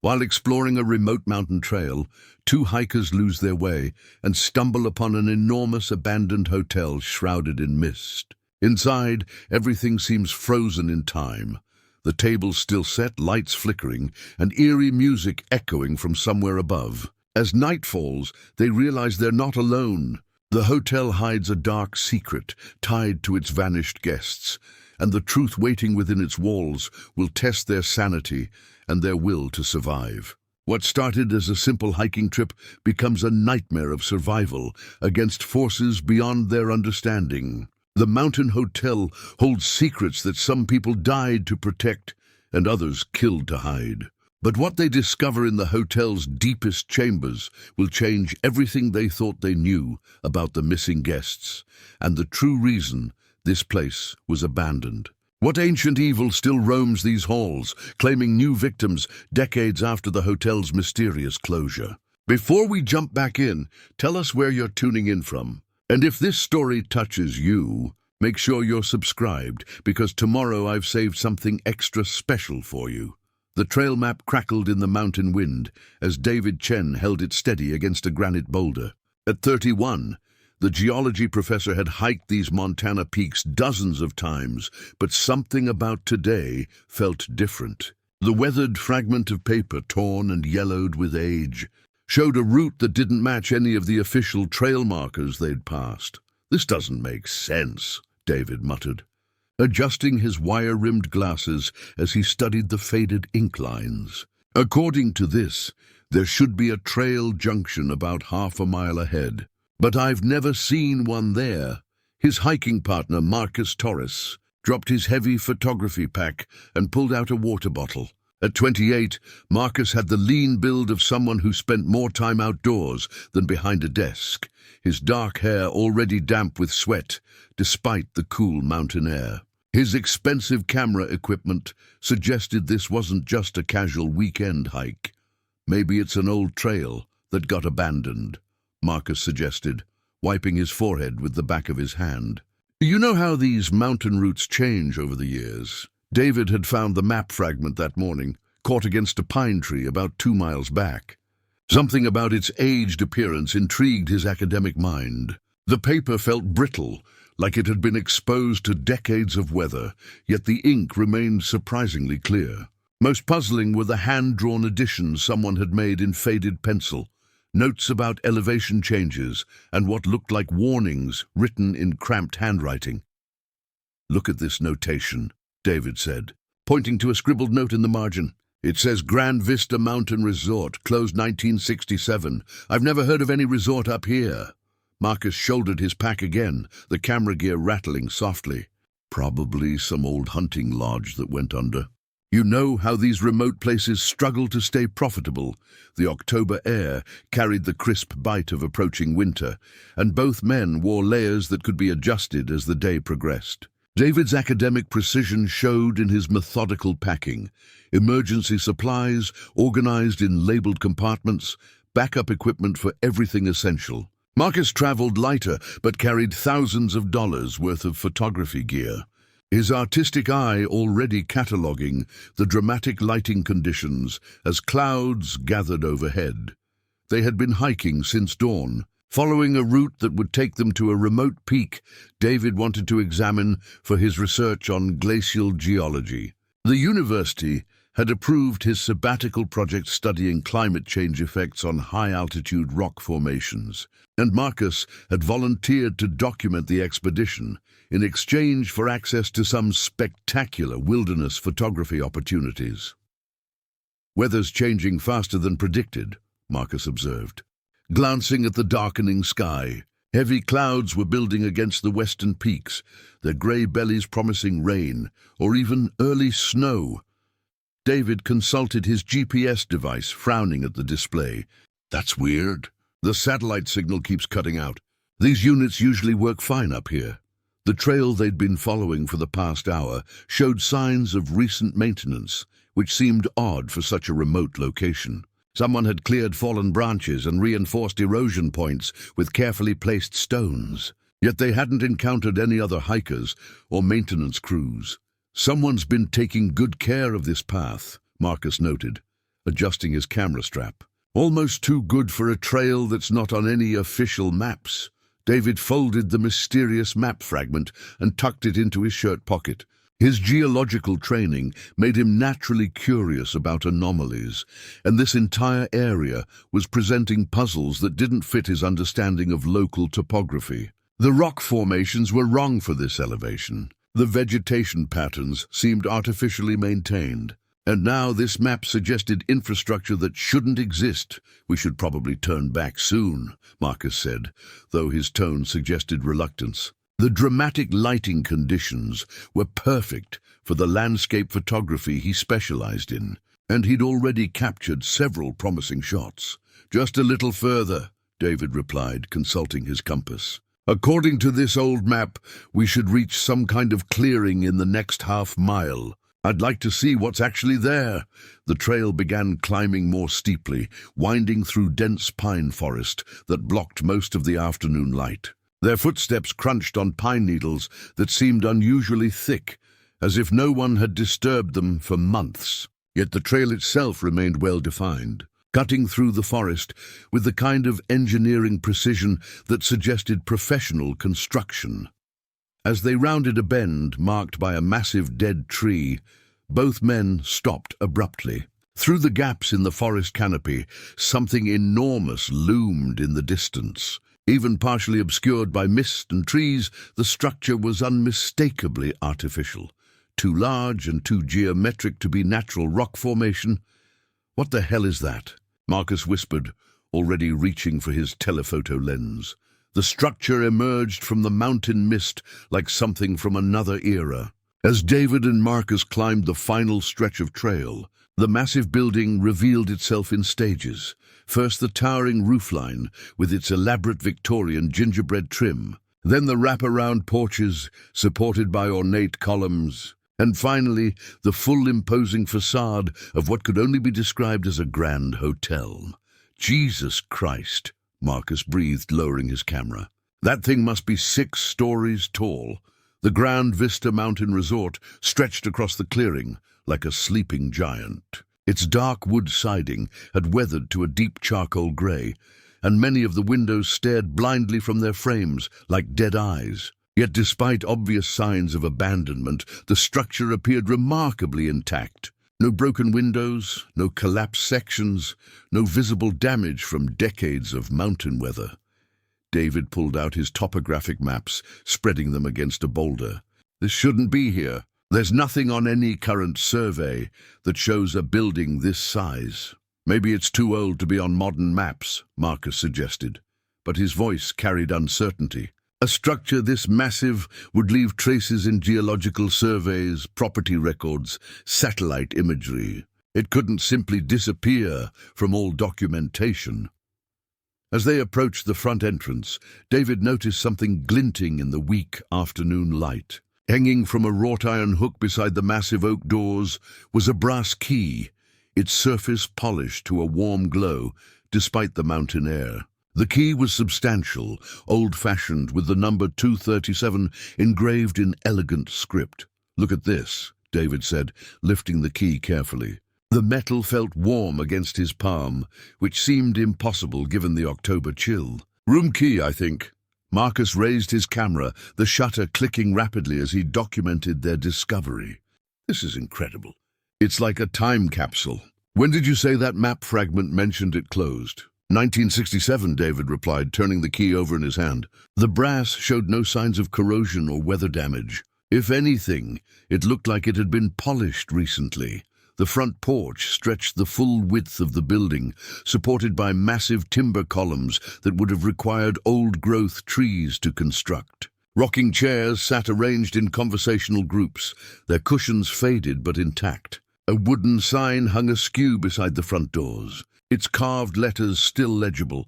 While exploring a remote mountain trail, two hikers lose their way and stumble upon an enormous abandoned hotel shrouded in mist. Inside, everything seems frozen in time. The tables still set, lights flickering, and eerie music echoing from somewhere above. As night falls, they realize they're not alone. The hotel hides a dark secret tied to its vanished guests, and the truth waiting within its walls will test their sanity and their will to survive. What started as a simple hiking trip becomes a nightmare of survival against forces beyond their understanding. The mountain hotel holds secrets that some people died to protect and others killed to hide. But what they discover in the hotel's deepest chambers will change everything they thought they knew about the missing guests and the true reason this place was abandoned. What ancient evil still roams these halls, claiming new victims decades after the hotel's mysterious closure? Before we jump back in, tell us where you're tuning in from. And if this story touches you, make sure you're subscribed, because tomorrow I've saved something extra special for you. The trail map crackled in the mountain wind as David Chen held it steady against a granite boulder. At 31, the geology professor had hiked these Montana peaks dozens of times, but something about today felt different. The weathered fragment of paper, torn and yellowed with age, showed a route that didn't match any of the official trail markers they'd passed. "This doesn't make sense," David muttered, adjusting his wire-rimmed glasses as he studied the faded ink lines. "According to this, there should be a trail junction about half a mile ahead. But I've never seen one there." His hiking partner, Marcus Torres, dropped his heavy photography pack and pulled out a water bottle. At 28, Marcus had the lean build of someone who spent more time outdoors than behind a desk, his dark hair already damp with sweat, despite the cool mountain air. His expensive camera equipment suggested this wasn't just a casual weekend hike. "Maybe it's an old trail that got abandoned," Marcus suggested, wiping his forehead with the back of his hand. "You know how these mountain routes change over the years?" David had found the map fragment that morning, caught against a pine tree about 2 miles back. Something about its aged appearance intrigued his academic mind. The paper felt brittle, like it had been exposed to decades of weather, yet the ink remained surprisingly clear. Most puzzling were the hand-drawn additions someone had made in faded pencil, notes about elevation changes and what looked like warnings written in cramped handwriting. "Look at this notation," David said, pointing to a scribbled note in the margin. "It says Grand Vista Mountain Resort, closed 1967. I've never heard of any resort up here." Marcus shouldered his pack again, the camera gear rattling softly. "Probably some old hunting lodge that went under." You know how these remote places struggle to stay profitable. The October air carried the crisp bite of approaching winter, and both men wore layers that could be adjusted as the day progressed. David's academic precision showed in his methodical packing. Emergency supplies, organized in labeled compartments, backup equipment for everything essential. Marcus traveled lighter, but carried thousands of dollars worth of photography gear, his artistic eye already cataloging the dramatic lighting conditions as clouds gathered overhead. They had been hiking since dawn, following a route that would take them to a remote peak David wanted to examine for his research on glacial geology. The university had approved his sabbatical project studying climate change effects on high-altitude rock formations, and Marcus had volunteered to document the expedition in exchange for access to some spectacular wilderness photography opportunities. "Weather's changing faster than predicted," Marcus observed. Glancing at the darkening sky, heavy clouds were building against the western peaks, their grey bellies promising rain or even early snow. David consulted his GPS device, frowning at the display. "That's weird. The satellite signal keeps cutting out. These units usually work fine up here." The trail they'd been following for the past hour showed signs of recent maintenance, which seemed odd for such a remote location. Someone had cleared fallen branches and reinforced erosion points with carefully placed stones. Yet they hadn't encountered any other hikers or maintenance crews. "Someone's been taking good care of this path," Marcus noted, adjusting his camera strap. Almost too good for a trail that's not on any official maps. David folded the mysterious map fragment and tucked it into his shirt pocket. His geological training made him naturally curious about anomalies, and this entire area was presenting puzzles that didn't fit his understanding of local topography. The rock formations were wrong for this elevation. The vegetation patterns seemed artificially maintained. And now this map suggested infrastructure that shouldn't exist. "We should probably turn back soon," Marcus said, though his tone suggested reluctance. The dramatic lighting conditions were perfect for the landscape photography he specialized in, and he'd already captured several promising shots. "Just a little further," David replied, consulting his compass. "According to this old map, we should reach some kind of clearing in the next half-mile. I'd like to see what's actually there." The trail began climbing more steeply, winding through dense pine forest that blocked most of the afternoon light. Their footsteps crunched on pine needles that seemed unusually thick, as if no one had disturbed them for months. Yet the trail itself remained well-defined, cutting through the forest with the kind of engineering precision that suggested professional construction. As they rounded a bend marked by a massive dead tree, both men stopped abruptly. Through the gaps in the forest canopy, something enormous loomed in the distance. Even partially obscured by mist and trees, the structure was unmistakably artificial. Too large and too geometric to be natural rock formation. "What the hell is that?" Marcus whispered, already reaching for his telephoto lens. The structure emerged from the mountain mist like something from another era. As David and Marcus climbed the final stretch of trail, the massive building revealed itself in stages. First the towering roofline with its elaborate Victorian gingerbread trim, then the wraparound porches supported by ornate columns, and finally the full imposing facade of what could only be described as a grand hotel. "Jesus Christ," Marcus breathed, lowering his camera. "That thing must be 6 stories tall." The Grand Vista Mountain Resort stretched across the clearing like a sleeping giant. Its dark wood siding had weathered to a deep charcoal gray, and many of the windows stared blindly from their frames like dead eyes. Yet despite obvious signs of abandonment, the structure appeared remarkably intact. No broken windows, no collapsed sections, no visible damage from decades of mountain weather. David pulled out his topographic maps, spreading them against a boulder. "This shouldn't be here. There's nothing on any current survey that shows a building this size." "Maybe it's too old to be on modern maps," Marcus suggested, but his voice carried uncertainty. "A structure this massive would leave traces in geological surveys, property records, satellite imagery. It couldn't simply disappear from all documentation." As they approached the front entrance, David noticed something glinting in the weak afternoon light. Hanging from a wrought iron hook beside the massive oak doors was a brass key, its surface polished to a warm glow despite the mountain air. The key was substantial, old-fashioned, with the number 237 engraved in elegant script. "Look at this," David said, lifting the key carefully. The metal felt warm against his palm, which seemed impossible given the October chill. "Room key, I think." Marcus raised his camera, the shutter clicking rapidly as he documented their discovery. "This is incredible. It's like a time capsule." "When did you say that map fragment mentioned it closed?" 1967, David replied, turning the key over in his hand. The brass showed no signs of corrosion or weather damage. If anything, it looked like it had been polished recently. The front porch stretched the full width of the building, supported by massive timber columns that would have required old-growth trees to construct. Rocking chairs sat arranged in conversational groups, their cushions faded but intact. A wooden sign hung askew beside the front doors, its carved letters still legible.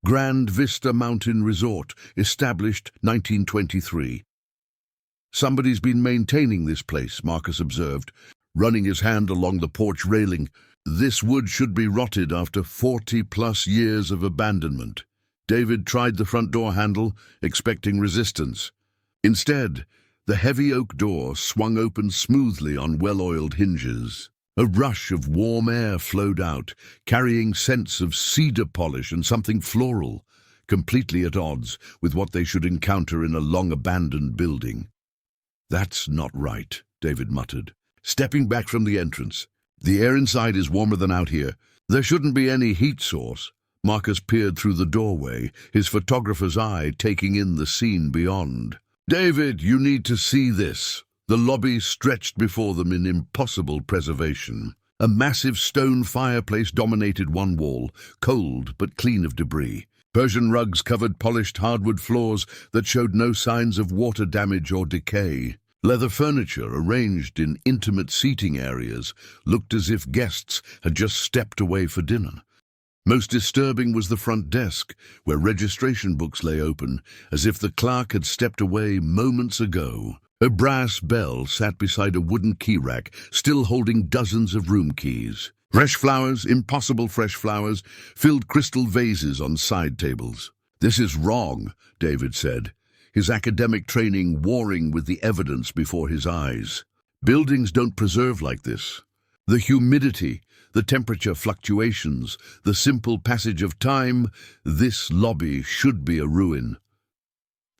Grand Vista Mountain Resort, established 1923. "Somebody's been maintaining this place," Marcus observed, running his hand along the porch railing. "This wood should be rotted after 40-plus years of abandonment." David tried the front door handle, expecting resistance. Instead, the heavy oak door swung open smoothly on well-oiled hinges. A rush of warm air flowed out, carrying scents of cedar polish and something floral, completely at odds with what they should encounter in a long-abandoned building. "That's not right," David muttered, stepping back from the entrance. "The air inside is warmer than out here. There shouldn't be any heat source." Marcus peered through the doorway, his photographer's eye taking in the scene beyond. "David, you need to see this." The lobby stretched before them in impossible preservation. A massive stone fireplace dominated one wall, cold but clean of debris. Persian rugs covered polished hardwood floors that showed no signs of water damage or decay. Leather furniture, arranged in intimate seating areas, looked as if guests had just stepped away for dinner. Most disturbing was the front desk, where registration books lay open, as if the clerk had stepped away moments ago. A brass bell sat beside a wooden key rack, still holding dozens of room keys. Fresh flowers, impossible fresh flowers, filled crystal vases on side tables. "This is wrong," David said, his academic training warring with the evidence before his eyes. "Buildings don't preserve like this. The humidity, the temperature fluctuations, the simple passage of time, this lobby should be a ruin."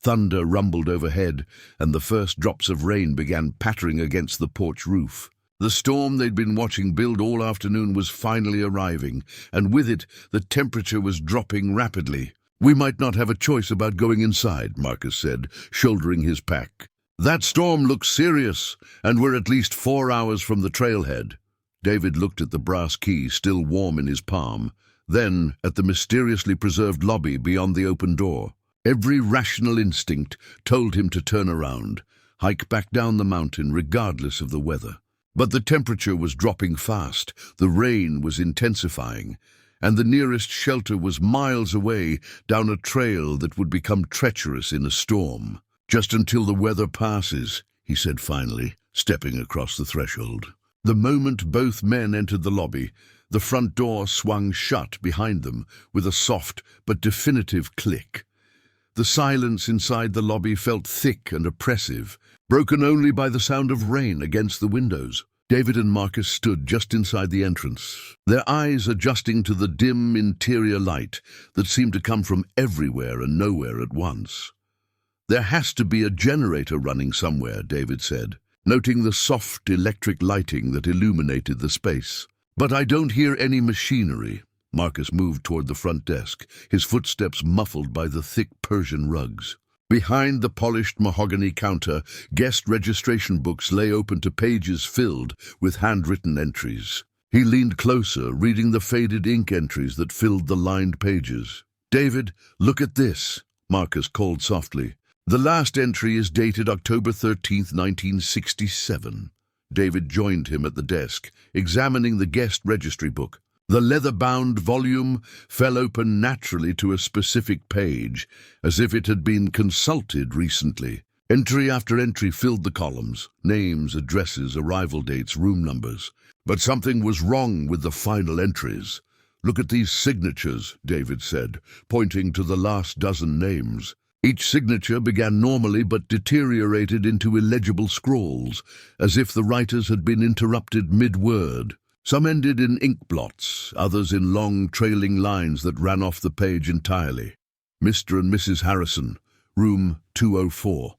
Thunder rumbled overhead, and the first drops of rain began pattering against the porch roof. The storm they'd been watching build all afternoon was finally arriving, and with it, the temperature was dropping rapidly. "We might not have a choice about going inside," Marcus said, shouldering his pack. "That storm looks serious, and we're at least 4 hours from the trailhead." David looked at the brass key still warm in his palm, then at the mysteriously preserved lobby beyond the open door. Every rational instinct told him to turn around, hike back down the mountain regardless of the weather. But the temperature was dropping fast, the rain was intensifying, and the nearest shelter was miles away down a trail that would become treacherous in a storm. "Just until the weather passes," he said finally, stepping across the threshold. The moment both men entered the lobby, the front door swung shut behind them with a soft but definitive click. The silence inside the lobby felt thick and oppressive, broken only by the sound of rain against the windows. David and Marcus stood just inside the entrance, their eyes adjusting to the dim interior light that seemed to come from everywhere and nowhere at once. "There has to be a generator running somewhere," David said, noting the soft electric lighting that illuminated the space. "But I don't hear any machinery." Marcus moved toward the front desk, his footsteps muffled by the thick Persian rugs. Behind the polished mahogany counter, guest registration books lay open to pages filled with handwritten entries. He leaned closer, reading the faded ink entries that filled the lined pages. "David, look at this," Marcus called softly. "The last entry is dated October 13th, 1967. David joined him at the desk, examining the guest registry book. The leather-bound volume fell open naturally to a specific page, as if it had been consulted recently. Entry after entry filled the columns, names, addresses, arrival dates, room numbers. But something was wrong with the final entries. "Look at these signatures," David said, pointing to the last dozen names. Each signature began normally but deteriorated into illegible scrawls, as if the writers had been interrupted mid-word. Some ended in ink blots, others in long, trailing lines that ran off the page entirely. "Mr. and Mrs. Harrison, room 204.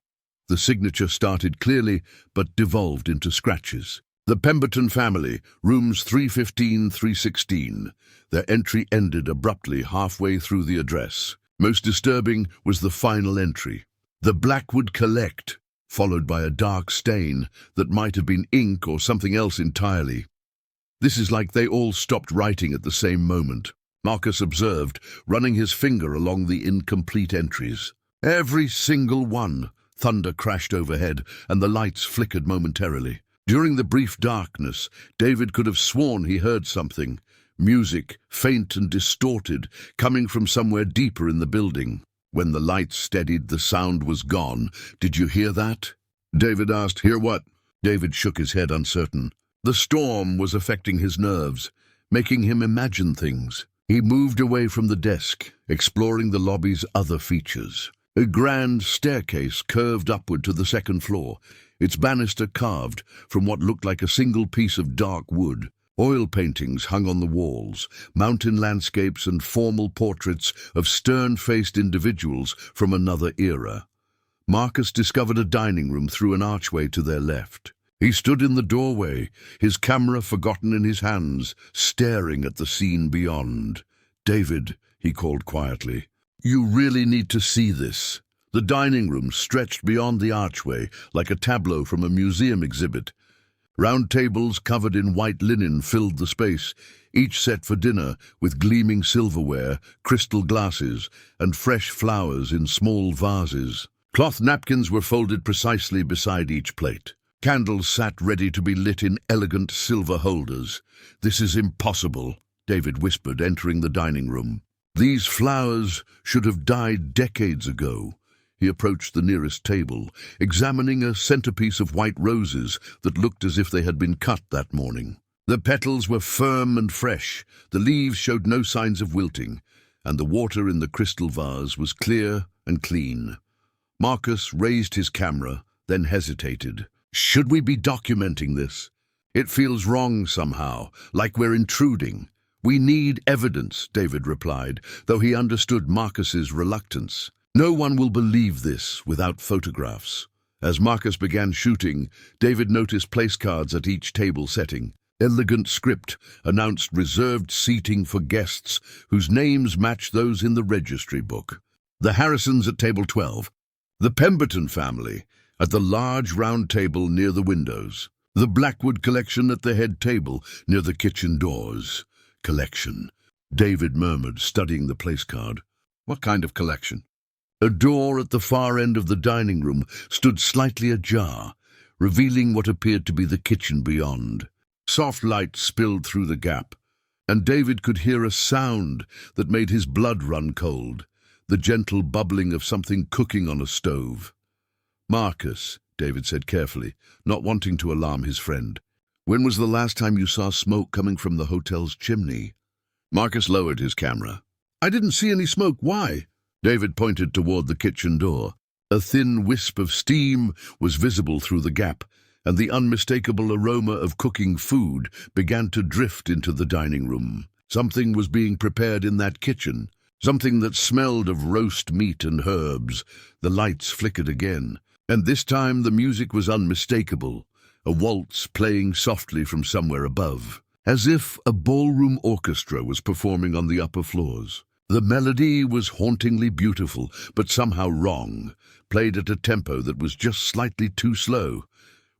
The signature started clearly, but devolved into scratches. "The Pemberton family, rooms 315, 316. Their entry ended abruptly halfway through the address. Most disturbing was the final entry. "The Blackwood Collect," followed by a dark stain that might have been ink or something else entirely. "This is like they all stopped writing at the same moment," Marcus observed, running his finger along the incomplete entries. "Every single one." Thunder crashed overhead, and the lights flickered momentarily. During the brief darkness, David could have sworn he heard something. Music, faint and distorted, coming from somewhere deeper in the building. When the lights steadied, the sound was gone. "Did you hear that?" David asked. "Hear what?" David shook his head, uncertain. The storm was affecting his nerves, making him imagine things. He moved away from the desk, exploring the lobby's other features. A grand staircase curved upward to the second floor, its banister carved from what looked like a single piece of dark wood. Oil paintings hung on the walls, mountain landscapes and formal portraits of stern-faced individuals from another era. Marcus discovered a dining room through an archway to their left. He stood in the doorway, his camera forgotten in his hands, staring at the scene beyond. "David," he called quietly, "you really need to see this." The dining room stretched beyond the archway like a tableau from a museum exhibit. Round tables covered in white linen filled the space, each set for dinner with gleaming silverware, crystal glasses, and fresh flowers in small vases. Cloth napkins were folded precisely beside each plate. Candles sat ready to be lit in elegant silver holders. "This is impossible," David whispered, entering the dining room. "These flowers should have died decades ago." He approached the nearest table, examining a centerpiece of white roses that looked as if they had been cut that morning. The petals were firm and fresh, the leaves showed no signs of wilting, and the water in the crystal vase was clear and clean. Marcus raised his camera, then hesitated. "Should we be documenting this? It feels wrong somehow, like we're intruding." "We need evidence," David replied, though he understood Marcus's reluctance. "No one will believe this without photographs." As Marcus began shooting, David noticed place cards at each table setting. Elegant script announced reserved seating for guests whose names matched those in the registry book. The Harrisons at table 12. The Pemberton family at the large round table near the windows. The Blackwood collection at the head table near the kitchen doors. "Collection," David murmured, studying the place card. "What kind of collection?" A door at the far end of the dining room stood slightly ajar, revealing what appeared to be the kitchen beyond. Soft light spilled through the gap, and David could hear a sound that made his blood run cold, the gentle bubbling of something cooking on a stove. "Marcus," David said carefully, not wanting to alarm his friend, "when was the last time you saw smoke coming from the hotel's chimney?" Marcus lowered his camera. "I didn't see any smoke. Why?" David pointed toward the kitchen door. A thin wisp of steam was visible through the gap, and the unmistakable aroma of cooking food began to drift into the dining room. Something was being prepared in that kitchen, something that smelled of roast meat and herbs. The lights flickered again, and this time the music was unmistakable, a waltz playing softly from somewhere above, as if a ballroom orchestra was performing on the upper floors. The melody was hauntingly beautiful, but somehow wrong, played at a tempo that was just slightly too slow.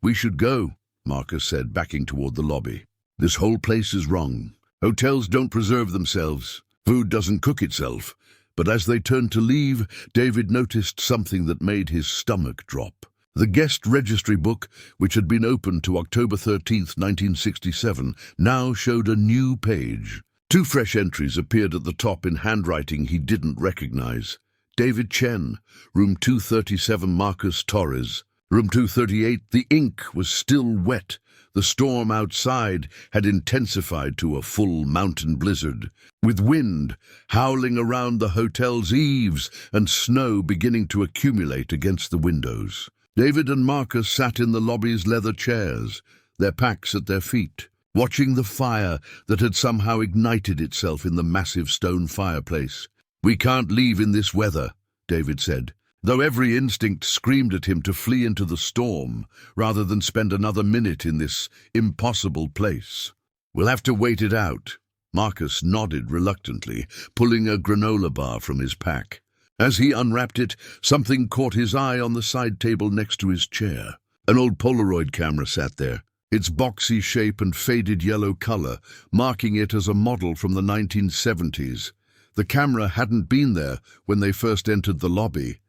"We should go," Marcus said, backing toward the lobby. "This whole place is wrong. Hotels don't preserve themselves. Food doesn't cook itself." But as they turned to leave, David noticed something that made his stomach drop. The guest registry book, which had been opened to October 13th, 1967, now showed a new page. 2 fresh entries appeared at the top in handwriting he didn't recognize. David Chen, room 237, Marcus Torres. Room 238, the ink was still wet. The storm outside had intensified to a full mountain blizzard, with wind howling around the hotel's eaves and snow beginning to accumulate against the windows. David and Marcus sat in the lobby's leather chairs, their packs at their feet, watching the fire that had somehow ignited itself in the massive stone fireplace. "We can't leave in this weather," David said, though every instinct screamed at him to flee into the storm rather than spend another minute in this impossible place. "We'll have to wait it out." Marcus nodded reluctantly, pulling a granola bar from his pack. As he unwrapped it, something caught his eye on the side table next to his chair. An old Polaroid camera sat there, its boxy shape and faded yellow color marking it as a model from the 1970s. The camera hadn't been there when they first entered the lobby.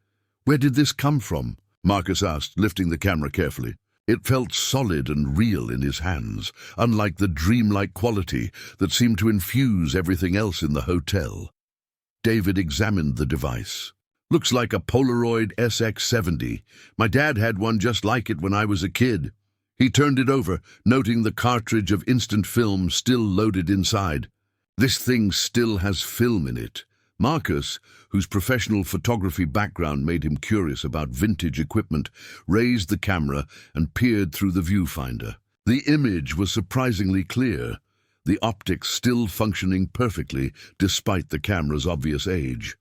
"Where did this come from?" Marcus asked, lifting the camera carefully. It felt solid and real in his hands, unlike the dreamlike quality that seemed to infuse everything else in the hotel. David examined the device. "Looks like a Polaroid SX70. My dad had one just like it when I was a kid." He turned it over, noting the cartridge of instant film still loaded inside. "This thing still has film in it," Marcus, whose professional photography background made him curious about vintage equipment, raised the camera and peered through the viewfinder. The image was surprisingly clear, the optics still functioning perfectly despite the camera's obvious age.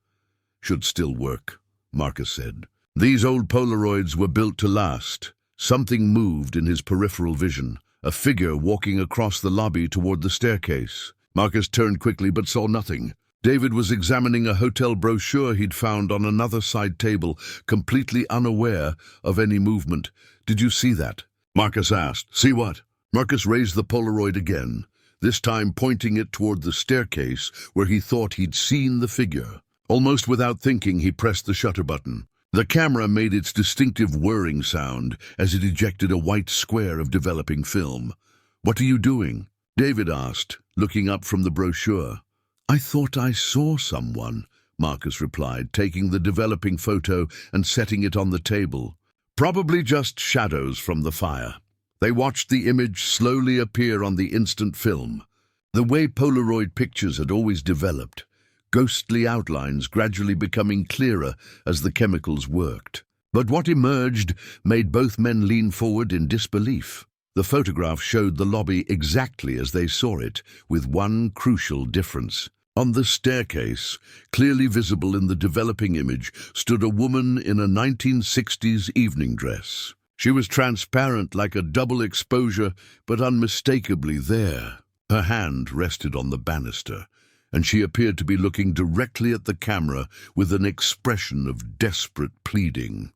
"Should still work," Marcus said. These old Polaroids were built to last. Something moved in his peripheral vision, a figure walking across the lobby toward the staircase. Marcus turned quickly but saw nothing. David was examining a hotel brochure he'd found on another side table, completely unaware of any movement. "Did you see that?" Marcus asked. "See what?" Marcus raised the Polaroid again, this time pointing it toward the staircase where he thought he'd seen the figure. Almost without thinking, he pressed the shutter button. The camera made its distinctive whirring sound as it ejected a white square of developing film. "What are you doing?" David asked, looking up from the brochure. "I thought I saw someone," Marcus replied, taking the developing photo and setting it on the table. "Probably just shadows from the fire." They watched the image slowly appear on the instant film. The way Polaroid pictures had always developed, ghostly outlines gradually becoming clearer as the chemicals worked. But what emerged made both men lean forward in disbelief. The photograph showed the lobby exactly as they saw it, with one crucial difference. On the staircase, clearly visible in the developing image, stood a woman in a 1960s evening dress. She was transparent like a double exposure, but unmistakably there. Her hand rested on the banister, and she appeared to be looking directly at the camera with an expression of desperate pleading.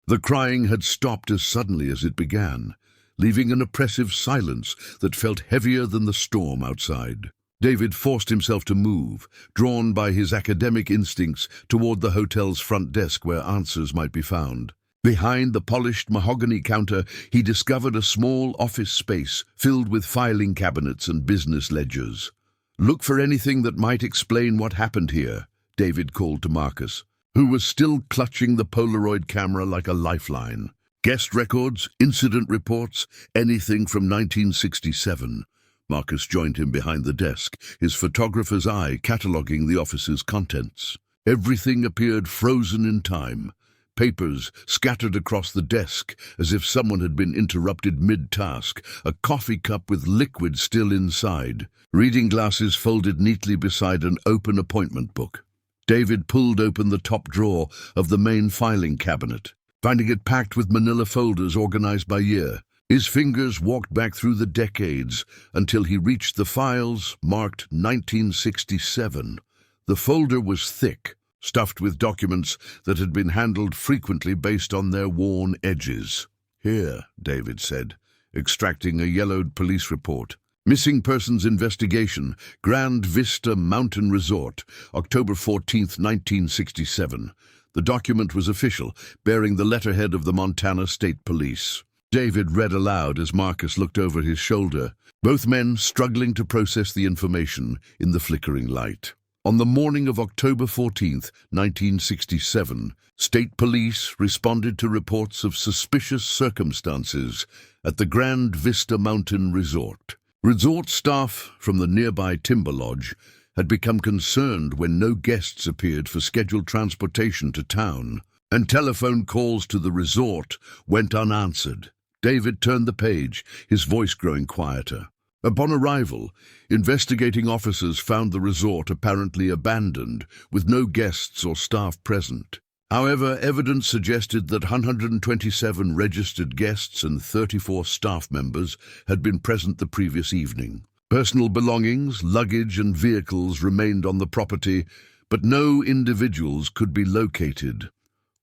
The crying had stopped as suddenly as it began, leaving an oppressive silence that felt heavier than the storm outside. David forced himself to move, drawn by his academic instincts toward the hotel's front desk where answers might be found. Behind the polished mahogany counter, he discovered a small office space filled with filing cabinets and business ledgers. "Look for anything that might explain what happened here," David called to Marcus, who was still clutching the Polaroid camera like a lifeline. "Guest records, incident reports, anything from 1967. Marcus joined him behind the desk, his photographer's eye cataloguing the office's contents. Everything appeared frozen in time. Papers scattered across the desk as if someone had been interrupted mid-task, a coffee cup with liquid still inside, reading glasses folded neatly beside an open appointment book. David pulled open the top drawer of the main filing cabinet, finding it packed with manila folders organized by year. His fingers walked back through the decades until he reached the files marked 1967. The folder was thick, stuffed with documents that had been handled frequently based on their worn edges. "Here," David said, extracting a yellowed police report. "Missing Persons Investigation, Grand Vista Mountain Resort, October 14, 1967. The document was official, bearing the letterhead of the Montana State Police. David read aloud as Marcus looked over his shoulder, both men struggling to process the information in the flickering light. On the morning of October 14, 1967, state police responded to reports of suspicious circumstances at the Grand Vista Mountain Resort. Resort staff from the nearby Timber Lodge had become concerned when no guests appeared for scheduled transportation to town, and telephone calls to the resort went unanswered. David turned the page, his voice growing quieter. Upon arrival, investigating officers found the resort apparently abandoned, with no guests or staff present. However, evidence suggested that 127 registered guests and 34 staff members had been present the previous evening. Personal belongings, luggage, and vehicles remained on the property, but no individuals could be located.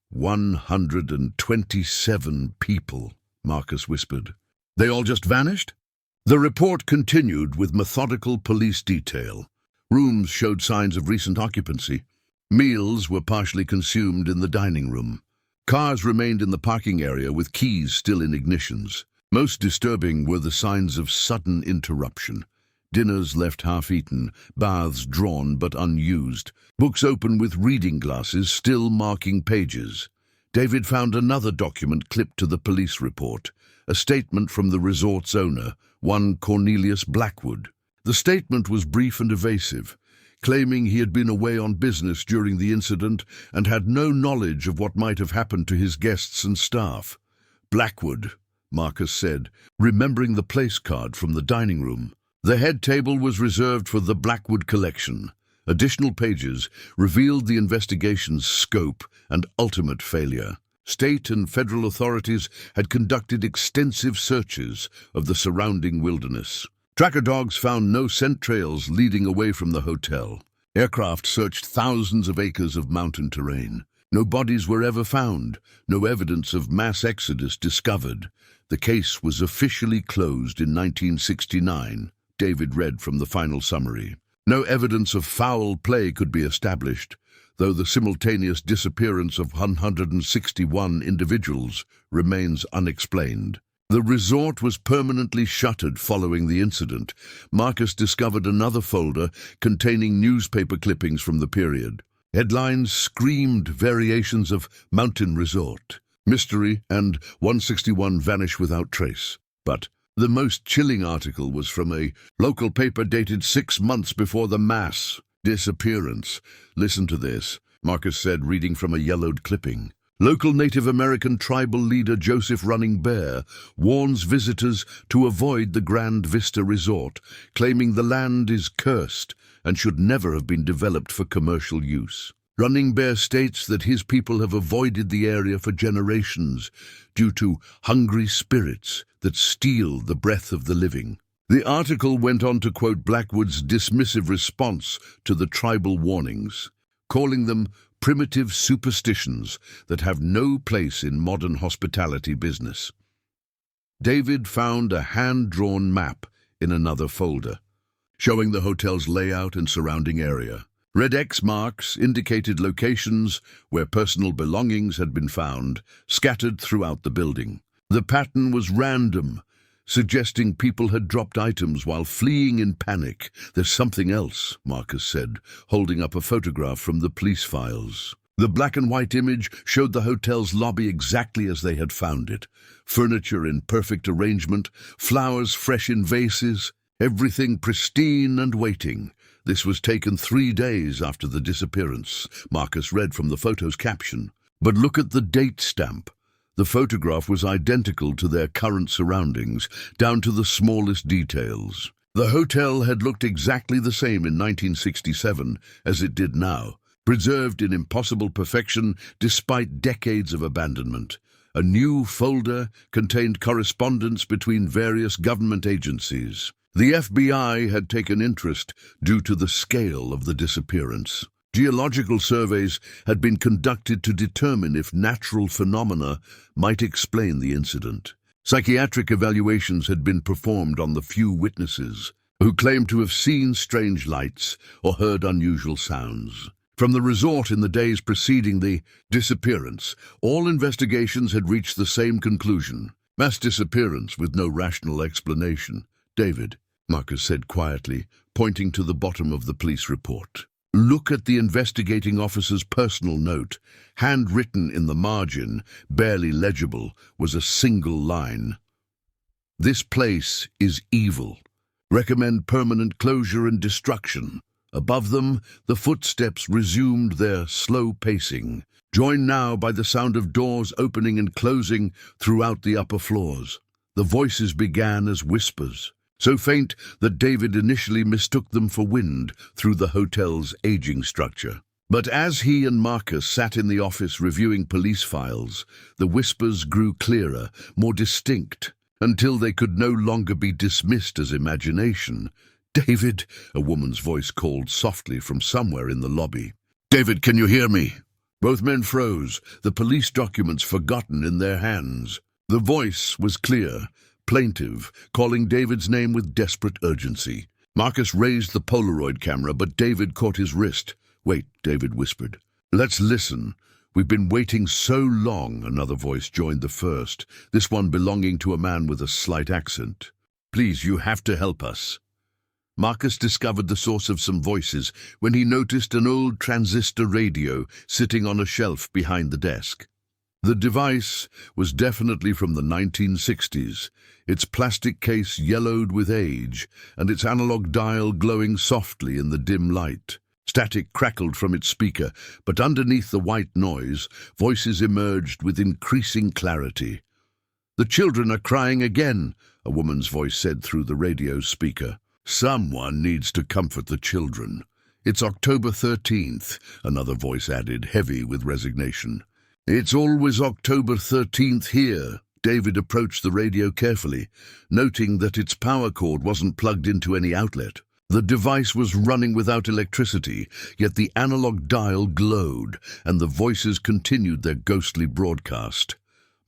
127 people, Marcus whispered. "They all just vanished?" The report continued with methodical police detail. Rooms showed signs of recent occupancy. Meals were partially consumed in the dining room. Cars remained in the parking area with keys still in ignitions. Most disturbing were the signs of sudden interruption. Dinners left half-eaten, baths drawn but unused, books open with reading glasses still marking pages. David found another document clipped to the police report, a statement from the resort's owner, one Cornelius Blackwood. The statement was brief and evasive, claiming he had been away on business during the incident and had no knowledge of what might have happened to his guests and staff. "Blackwood," Marcus said, remembering the place card from the dining room. The head table was reserved for the Blackwood collection. Additional pages revealed the investigation's scope and ultimate failure. State and federal authorities had conducted extensive searches of the surrounding wilderness. Tracker dogs found no scent trails leading away from the hotel. Aircraft searched thousands of acres of mountain terrain. No bodies were ever found, no evidence of mass exodus discovered. The case was officially closed in 1969, David read from the final summary. No evidence of foul play could be established, though the simultaneous disappearance of 161 individuals remains unexplained. The resort was permanently shuttered following the incident. Marcus discovered another folder containing newspaper clippings from the period. Headlines screamed variations of "Mountain Resort," "Mystery," and "161 Vanish Without Trace." But the most chilling article was from a local paper dated 6 months before the mass disappearance. "Listen to this," Marcus said, reading from a yellowed clipping. Local Native American tribal leader Joseph Running Bear warns visitors to avoid the Grand Vista Resort, claiming the land is cursed and should never have been developed for commercial use. Running Bear states that his people have avoided the area for generations due to hungry spirits that steal the breath of the living. The article went on to quote Blackwood's dismissive response to the tribal warnings, calling them primitive superstitions that have no place in modern hospitality business. David found a hand-drawn map in another folder, showing the hotel's layout and surrounding area. Red X marks indicated locations where personal belongings had been found, scattered throughout the building. The pattern was random, suggesting people had dropped items while fleeing in panic. "There's something else," Marcus said, holding up a photograph from the police files. The black and white image showed the hotel's lobby exactly as they had found it. Furniture in perfect arrangement, flowers fresh in vases, everything pristine and waiting. This was taken 3 days after the disappearance, Marcus read from the photo's caption. But look at the date stamp. The photograph was identical to their current surroundings, down to the smallest details. The hotel had looked exactly the same in 1967 as it did now, preserved in impossible perfection despite decades of abandonment. A new folder contained correspondence between various government agencies. The FBI had taken interest due to the scale of the disappearance. Geological surveys had been conducted to determine if natural phenomena might explain the incident. Psychiatric evaluations had been performed on the few witnesses who claimed to have seen strange lights or heard unusual sounds. From the resort in the days preceding the disappearance, all investigations had reached the same conclusion: mass disappearance with no rational explanation. "David," Marcus said quietly, pointing to the bottom of the police report. "Look at the investigating officer's personal note. Handwritten in the margin, barely legible, was a single line. This place is evil. Recommend permanent closure and destruction." Above them, the footsteps resumed their slow pacing, joined now by the sound of doors opening and closing throughout the upper floors. The voices began as whispers, so faint that David initially mistook them for wind through the hotel's aging structure. But as he and Marcus sat in the office reviewing police files, the whispers grew clearer, more distinct, until they could no longer be dismissed as imagination. "David," a woman's voice called softly from somewhere in the lobby. "David, can you hear me?" Both men froze, the police documents forgotten in their hands. The voice was clear, plaintive, calling David's name with desperate urgency. Marcus raised the Polaroid camera, but David caught his wrist. "Wait," David whispered. "Let's listen. We've been waiting so long," another voice joined the first, this one belonging to a man with a slight accent. "Please, you have to help us." Marcus discovered the source of some voices when he noticed an old transistor radio sitting on a shelf behind the desk. The device was definitely from the 1960s, its plastic case yellowed with age and its analog dial glowing softly in the dim light. Static crackled from its speaker, but underneath the white noise, voices emerged with increasing clarity. "The children are crying again," a woman's voice said through the radio speaker. "Someone needs to comfort the children." "It's October 13th, another voice added, heavy with resignation. "It's always October 13th here." David approached the radio carefully, noting that its power cord wasn't plugged into any outlet. The device was running without electricity, yet the analog dial glowed, and the voices continued their ghostly broadcast.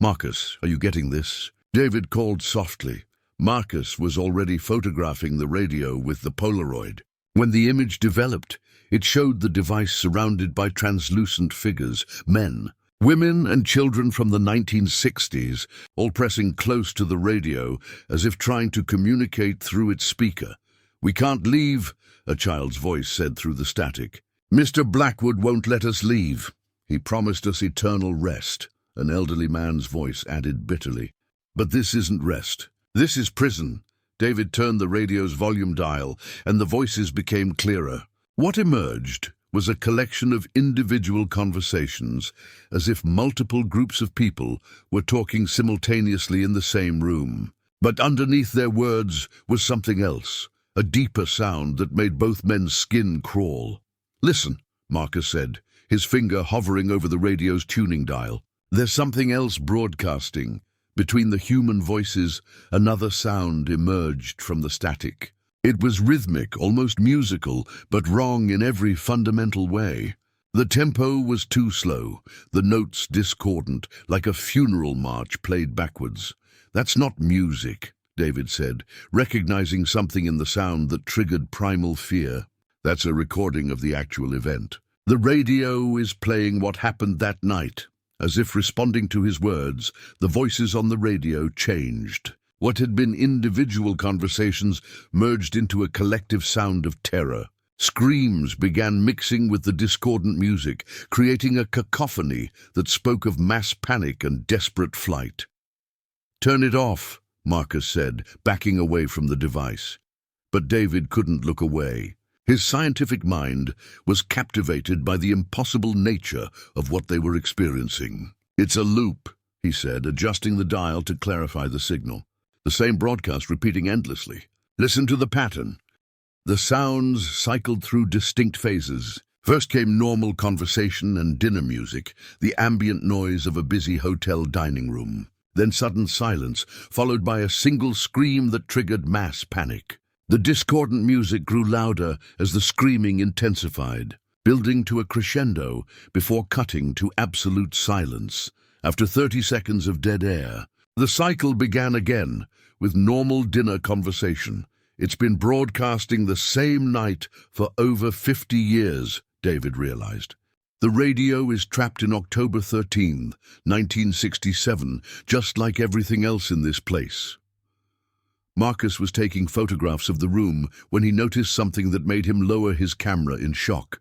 "Marcus, are you getting this?" David called softly. Marcus was already photographing the radio with the Polaroid. When the image developed, it showed the device surrounded by translucent figures, men, women and children from the 1960s, all pressing close to the radio as if trying to communicate through its speaker. "We can't leave," a child's voice said through the static. "Mr. Blackwood won't let us leave. He promised us eternal rest," an elderly man's voice added bitterly. "But this isn't rest. This is prison." David turned the radio's volume dial, and the voices became clearer. What emerged was a collection of individual conversations, as if multiple groups of people were talking simultaneously in the same room. But underneath their words was something else, a deeper sound that made both men's skin crawl. "Listen," Marcus said, his finger hovering over the radio's tuning dial. "There's something else broadcasting." Between the human voices, another sound emerged from the static. It was rhythmic, almost musical, but wrong in every fundamental way. The tempo was too slow, the notes discordant, like a funeral march played backwards. "That's not music," David said, recognizing something in the sound that triggered primal fear. "That's a recording of the actual event. The radio is playing what happened that night." As if responding to his words, the voices on the radio changed. What had been individual conversations merged into a collective sound of terror. Screams began mixing with the discordant music, creating a cacophony that spoke of mass panic and desperate flight. "Turn it off," Marcus said, backing away from the device. But David couldn't look away. His scientific mind was captivated by the impossible nature of what they were experiencing. "It's a loop," he said, adjusting the dial to clarify the signal. The same broadcast repeating endlessly. "Listen to the pattern." The sounds cycled through distinct phases. First came normal conversation and dinner music, the ambient noise of a busy hotel dining room. Then sudden silence, followed by a single scream that triggered mass panic. The discordant music grew louder as the screaming intensified, building to a crescendo before cutting to absolute silence. After 30 seconds of dead air, the cycle began again with normal dinner conversation. "It's been broadcasting the same night for over 50 years, David realized. "The radio is trapped in October 13th, 1967, just like everything else in this place." Marcus was taking photographs of the room when he noticed something that made him lower his camera in shock.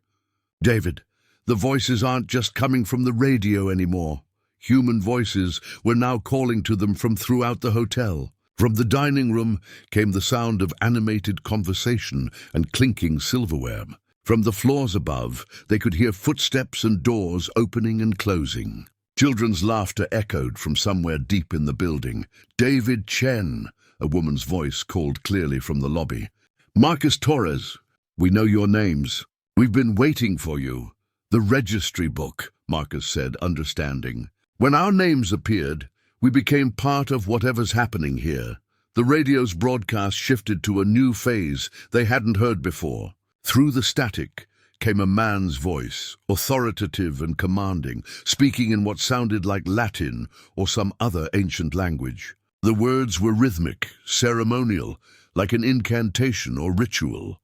"David, the voices aren't just coming from the radio anymore. Human voices were now calling to them from throughout the hotel. From the dining room came the sound of animated conversation and clinking silverware. From the floors above, they could hear footsteps and doors opening and closing. Children's laughter echoed from somewhere deep in the building. "David Chen," a woman's voice called clearly from the lobby. "Marcus Torres, we know your names. We've been waiting for you." "The registry book," Marcus said, understanding. "When our names appeared, we became part of whatever's happening here." The radio's broadcast shifted to a new phase they hadn't heard before. Through the static came a man's voice, authoritative and commanding, speaking in what sounded like Latin or some other ancient language. The words were rhythmic, ceremonial, like an incantation or ritual.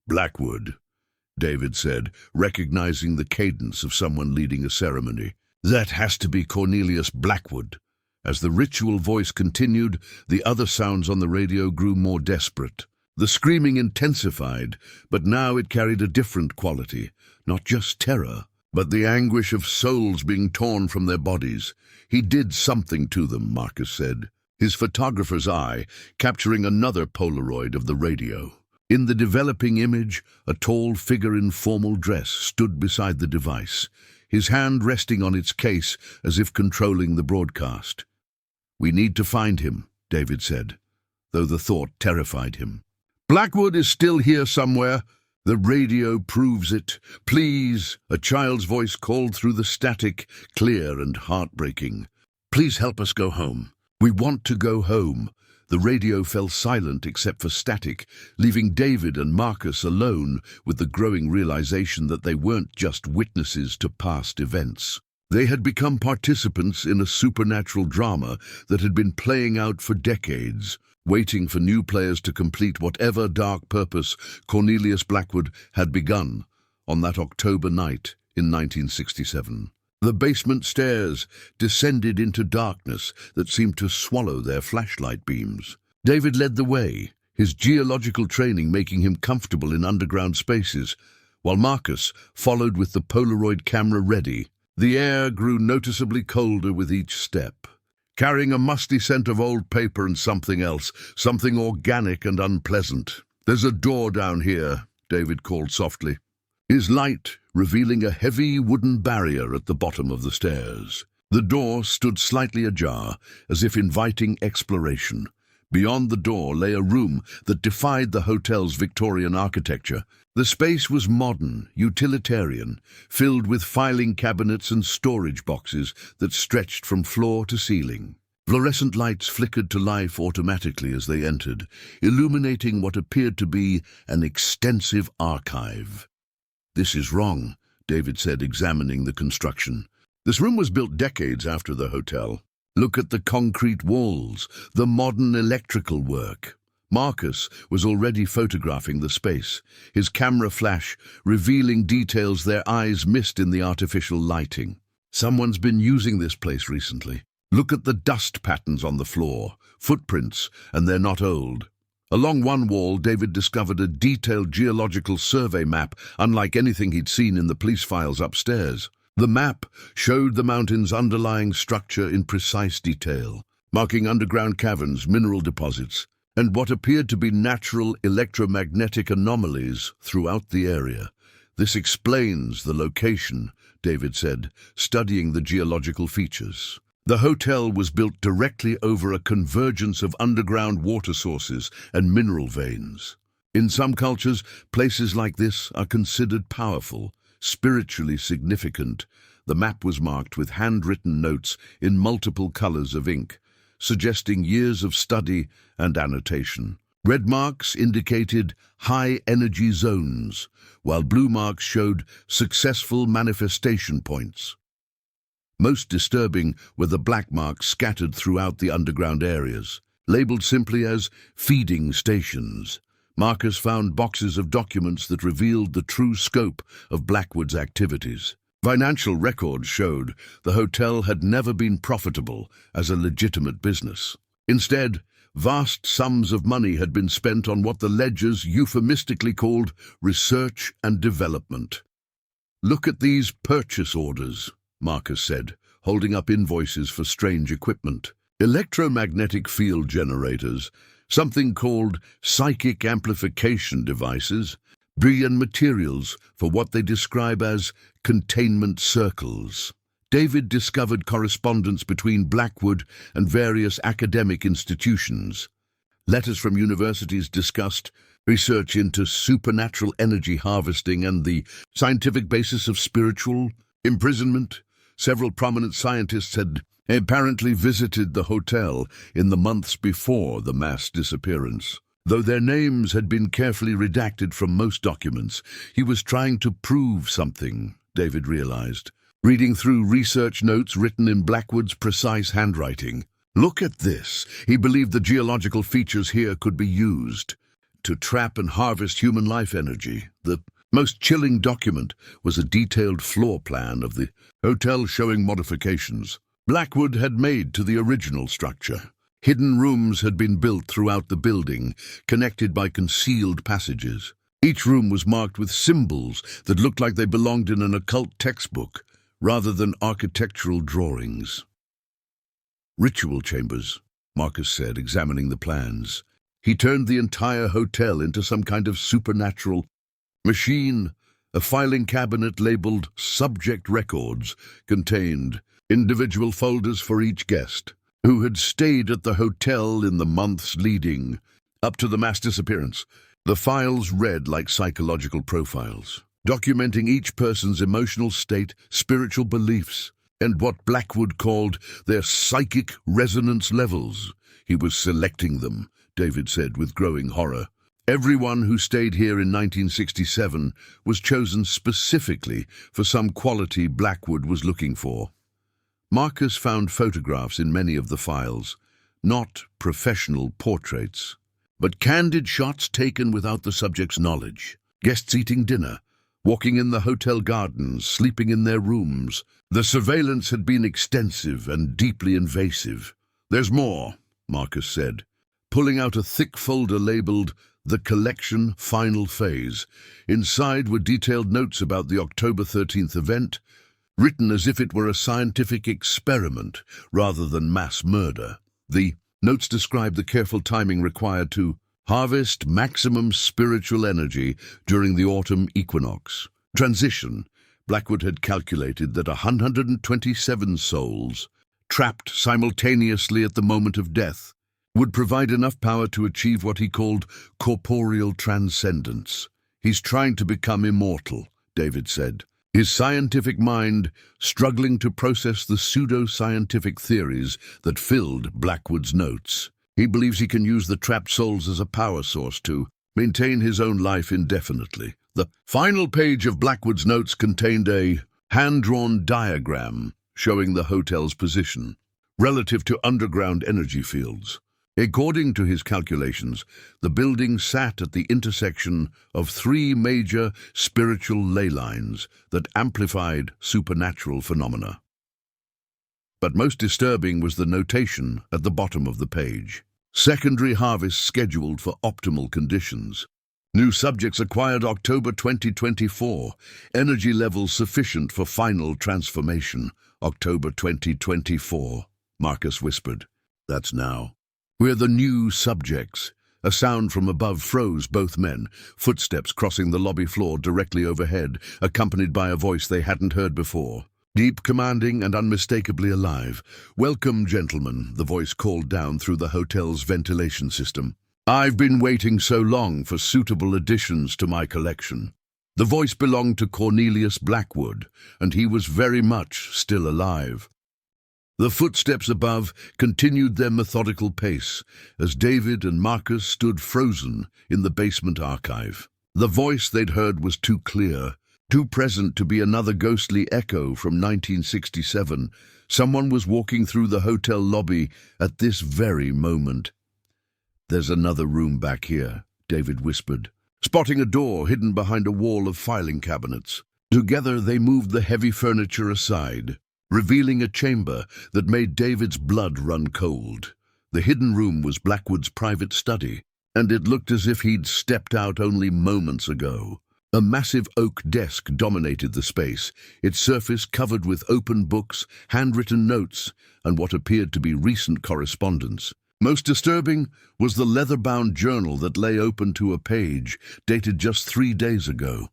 "Blackwood," David said, recognizing the cadence of someone leading a ceremony. "That has to be Cornelius Blackwood." As the ritual voice continued, the other sounds on the radio grew more desperate. The screaming intensified, but now it carried a different quality, not just terror, but the anguish of souls being torn from their bodies. "He did something to them," Marcus said, his photographer's eye capturing another Polaroid of the radio. In the developing image, a tall figure in formal dress stood beside the device, his hand resting on its case as if controlling the broadcast. "We need to find him," David said, though the thought terrified him. "Blackwood is still here somewhere. The radio proves it. Please," a child's voice called through the static, clear and heartbreaking. "Please help us go home. We want to go home." The radio fell silent except for static, leaving David and Marcus alone with the growing realization that they weren't just witnesses to past events. They had become participants in a supernatural drama that had been playing out for decades, waiting for new players to complete whatever dark purpose Cornelius Blackwood had begun on that October night in 1967. The basement stairs descended into darkness that seemed to swallow their flashlight beams. David led the way, his geological training making him comfortable in underground spaces, while Marcus followed with the Polaroid camera ready. The air grew noticeably colder with each step, carrying a musty scent of old paper and something else, something organic and unpleasant. "There's a door down here," David called softly, his light revealing a heavy wooden barrier at the bottom of the stairs. The door stood slightly ajar, as if inviting exploration. Beyond the door lay a room that defied the hotel's Victorian architecture. The space was modern, utilitarian, filled with filing cabinets and storage boxes that stretched from floor to ceiling. Fluorescent lights flickered to life automatically as they entered, illuminating what appeared to be an extensive archive. "This is wrong," David said, examining the construction. "This room was built decades after the hotel. Look at the concrete walls, the modern electrical work." Marcus was already photographing the space, his camera flash revealing details their eyes missed in the artificial lighting. "Someone's been using this place recently. Look at the dust patterns on the floor, footprints, and they're not old." Along one wall, David discovered a detailed geological survey map unlike anything he'd seen in the police files upstairs. The map showed the mountain's underlying structure in precise detail, marking underground caverns, mineral deposits, and what appeared to be natural electromagnetic anomalies throughout the area. "This explains the location," David said, studying the geological features. The hotel was built directly over a convergence of underground water sources and mineral veins. In some cultures, places like this are considered powerful, spiritually significant. The map was marked with handwritten notes in multiple colors of ink, suggesting years of study and annotation. Red marks indicated high-energy zones, while blue marks showed successful manifestation points. Most disturbing were the black marks scattered throughout the underground areas, labeled simply as feeding stations. Marcus found boxes of documents that revealed the true scope of Blackwood's activities. Financial records showed the hotel had never been profitable as a legitimate business. Instead, vast sums of money had been spent on what the ledgers euphemistically called research and development. "Look at these purchase orders," Marcus said, holding up invoices for strange equipment. Electromagnetic field generators, something called psychic amplification devices, brilliant materials for what they describe as containment circles. David discovered correspondence between Blackwood and various academic institutions. Letters from universities discussed research into supernatural energy harvesting and the scientific basis of spiritual imprisonment. Several prominent scientists had apparently visited the hotel in the months before the mass disappearance. Though their names had been carefully redacted from most documents, he was trying to prove something, David realized, reading through research notes written in Blackwood's precise handwriting. Look at this. He believed the geological features here could be used to trap and harvest human life energy. The most chilling document was a detailed floor plan of the hotel showing modifications Blackwood had made to the original structure. Hidden rooms had been built throughout the building, connected by concealed passages. Each room was marked with symbols that looked like they belonged in an occult textbook, rather than architectural drawings. "Ritual chambers," Marcus said, examining the plans. He turned the entire hotel into some kind of supernatural machine. A filing cabinet labeled Subject Records contained individual folders for each guest who had stayed at the hotel in the months leading up to the mass disappearance. The files read like psychological profiles, documenting each person's emotional state, spiritual beliefs, and what Blackwood called their psychic resonance levels. He was selecting them, David said with growing horror. Everyone who stayed here in 1967 was chosen specifically for some quality Blackwood was looking for. Marcus found photographs in many of the files, not professional portraits, but candid shots taken without the subject's knowledge. Guests eating dinner, walking in the hotel gardens, sleeping in their rooms. The surveillance had been extensive and deeply invasive. "There's more," Marcus said, pulling out a thick folder labeled The Collection Final Phase. Inside were detailed notes about the October 13th event, written as if it were a scientific experiment rather than mass murder. The notes described the careful timing required to harvest maximum spiritual energy during the autumn equinox. Transition. Blackwood had calculated that 127 souls, trapped simultaneously at the moment of death, would provide enough power to achieve what he called corporeal transcendence. "He's trying to become immortal," David said, his scientific mind struggling to process the pseudo-scientific theories that filled Blackwood's notes. He believes he can use the trapped souls as a power source to maintain his own life indefinitely. The final page of Blackwood's notes contained a hand-drawn diagram showing the hotel's position relative to underground energy fields. According to his calculations, the building sat at the intersection of three major spiritual ley lines that amplified supernatural phenomena. But most disturbing was the notation at the bottom of the page. Secondary harvest scheduled for optimal conditions. New subjects acquired October 2024. Energy levels sufficient for final transformation. October 2024, Marcus whispered. "That's now. We're the new subjects." A sound from above froze both men, footsteps crossing the lobby floor directly overhead, accompanied by a voice they hadn't heard before. Deep, commanding, and unmistakably alive. "Welcome, gentlemen," the voice called down through the hotel's ventilation system. "I've been waiting so long for suitable additions to my collection." The voice belonged to Cornelius Blackwood, and he was very much still alive. The footsteps above continued their methodical pace as David and Marcus stood frozen in the basement archive. The voice they'd heard was too clear, too present to be another ghostly echo from 1967. Someone was walking through the hotel lobby at this very moment. "There's another room back here," David whispered, spotting a door hidden behind a wall of filing cabinets. Together they moved the heavy furniture aside, revealing a chamber that made David's blood run cold. The hidden room was Blackwood's private study, and it looked as if he'd stepped out only moments ago. A massive oak desk dominated the space, its surface covered with open books, handwritten notes, and what appeared to be recent correspondence. Most disturbing was the leather-bound journal that lay open to a page dated just 3 days ago.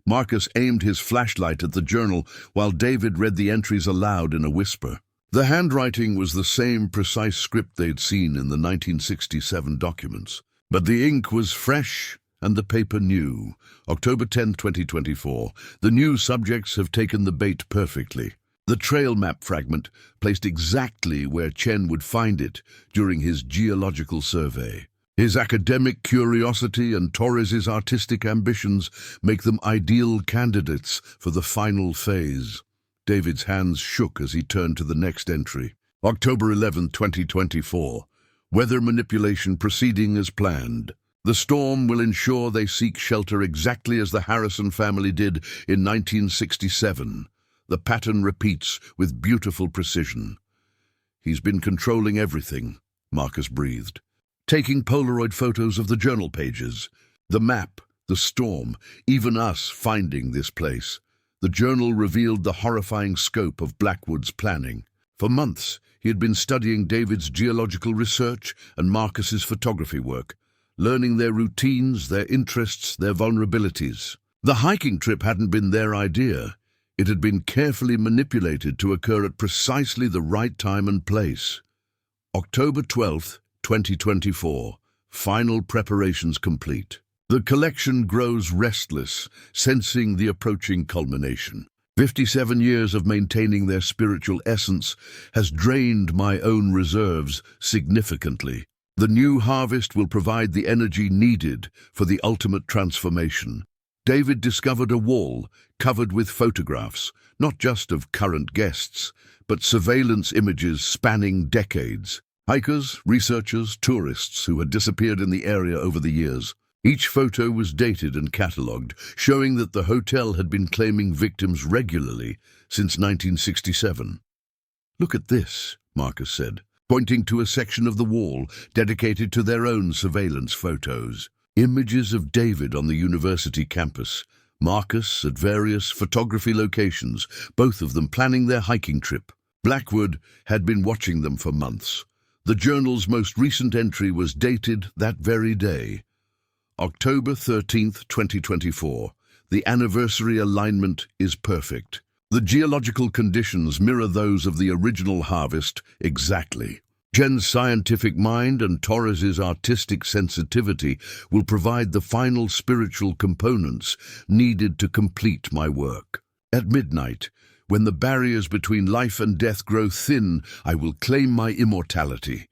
Marcus aimed his flashlight at the journal while David read the entries aloud in a whisper. The handwriting was the same precise script they'd seen in the 1967 documents, but the ink was fresh and the paper new. October 10, 2024. The new subjects have taken the bait perfectly. The trail map fragment placed exactly where Chen would find it during his geological survey. His academic curiosity and Torres's artistic ambitions make them ideal candidates for the final phase. David's hands shook as he turned to the next entry. October 11, 2024. Weather manipulation proceeding as planned. The storm will ensure they seek shelter exactly as the Harrison family did in 1967. The pattern repeats with beautiful precision. "He's been controlling everything," Marcus breathed. "Taking Polaroid photos of the journal pages, the map, the storm, even us finding this place." The journal revealed the horrifying scope of Blackwood's planning. For months, he had been studying David's geological research and Marcus's photography work. learning their routines, their interests, their vulnerabilities. The hiking trip hadn't been their idea. It had been carefully manipulated to occur at precisely the right time and place. October 12th, 2024. Final preparations complete. The collection grows restless, sensing the approaching culmination. 57 years of maintaining their spiritual essence has drained my own reserves significantly. The new harvest will provide the energy needed for the ultimate transformation. David discovered a wall covered with photographs, not just of current guests, but surveillance images spanning decades. Hikers, researchers, tourists who had disappeared in the area over the years. Each photo was dated and catalogued, showing that the hotel had been claiming victims regularly since 1967. "Look at this," Marcus said, pointing to a section of the wall dedicated to their own surveillance photos. Images of David on the university campus, Marcus at various photography locations, both of them planning their hiking trip. Blackwood had been watching them for months. The journal's most recent entry was dated that very day. October 13th, 2024. The anniversary alignment is perfect. The geological conditions mirror those of the original harvest exactly. Jen's scientific mind and Torres's artistic sensitivity will provide the final spiritual components needed to complete my work. At midnight, when the barriers between life and death grow thin, I will claim my immortality.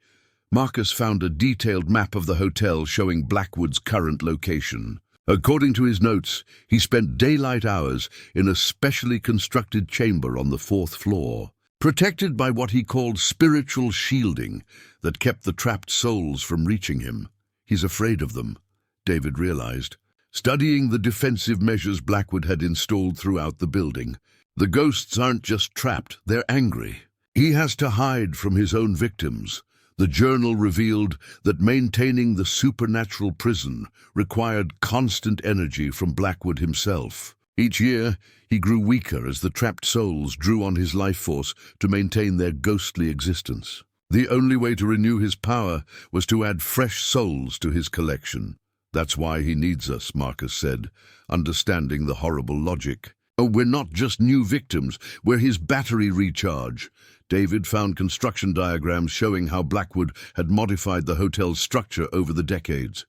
Marcus found a detailed map of the hotel showing Blackwood's current location. According to his notes, he spent daylight hours in a specially constructed chamber on the 4th floor, protected by what he called spiritual shielding that kept the trapped souls from reaching him. He's afraid of them, David realized, studying the defensive measures Blackwood had installed throughout the building. The ghosts aren't just trapped, they're angry. He has to hide from his own victims. The journal revealed that maintaining the supernatural prison required constant energy from Blackwood himself. Each year, he grew weaker as the trapped souls drew on his life force to maintain their ghostly existence. The only way to renew his power was to add fresh souls to his collection. "That's why he needs us," Marcus said, understanding the horrible logic. "Oh, we're not just new victims, we're his battery recharge." David found construction diagrams showing how Blackwood had modified the hotel's structure over the decades.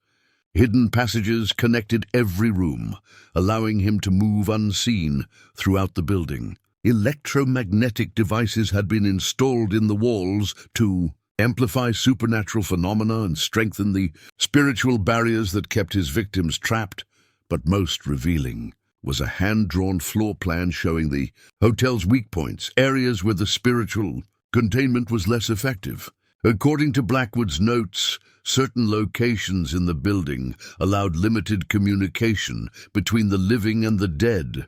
Hidden passages connected every room, allowing him to move unseen throughout the building. Electromagnetic devices had been installed in the walls to amplify supernatural phenomena and strengthen the spiritual barriers that kept his victims trapped, but most revealing was a hand-drawn floor plan showing the hotel's weak points, areas where the spiritual containment was less effective. According to Blackwood's notes, certain locations in the building allowed limited communication between the living and the dead.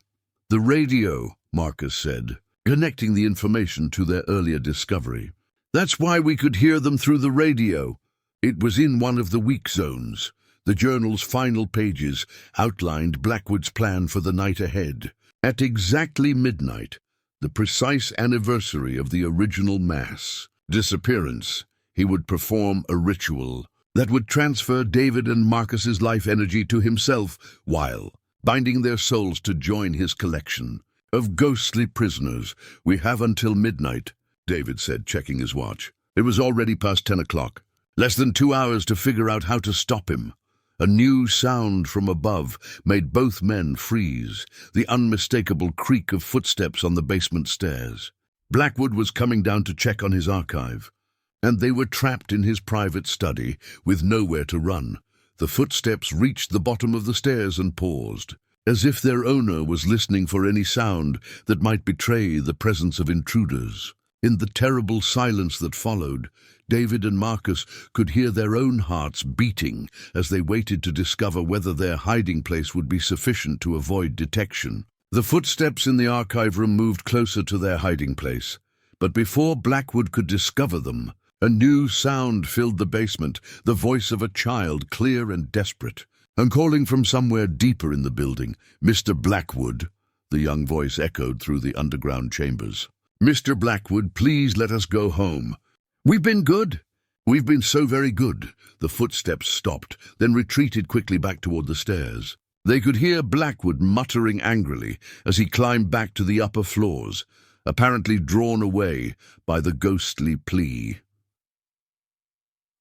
"The radio," Marcus said, connecting the information to their earlier discovery. "That's why we could hear them through the radio. It was in one of the weak zones." The journal's final pages outlined Blackwood's plan for the night ahead. At exactly midnight, the precise anniversary of the original mass disappearance, he would perform a ritual that would transfer David and Marcus's life energy to himself while binding their souls to join his collection of ghostly prisoners. "We have until midnight," David said, checking his watch. It was already past 10 o'clock. Less than 2 hours to figure out how to stop him. A new sound from above made both men freeze, the unmistakable creak of footsteps on the basement stairs. Blackwood was coming down to check on his archive, and they were trapped in his private study with nowhere to run. The footsteps reached the bottom of the stairs and paused, as if their owner was listening for any sound that might betray the presence of intruders. In the terrible silence that followed, David and Marcus could hear their own hearts beating as they waited to discover whether their hiding place would be sufficient to avoid detection. The footsteps in the archive room moved closer to their hiding place, but before Blackwood could discover them, a new sound filled the basement, the voice of a child, clear and desperate. "I'm calling from somewhere deeper in the building. Mr. Blackwood," the young voice echoed through the underground chambers. "Mr. Blackwood, please let us go home. We've been good. "We've been so very good." The footsteps stopped, then retreated quickly back toward the stairs. They could hear Blackwood muttering angrily as he climbed back to the upper floors, apparently drawn away by the ghostly plea.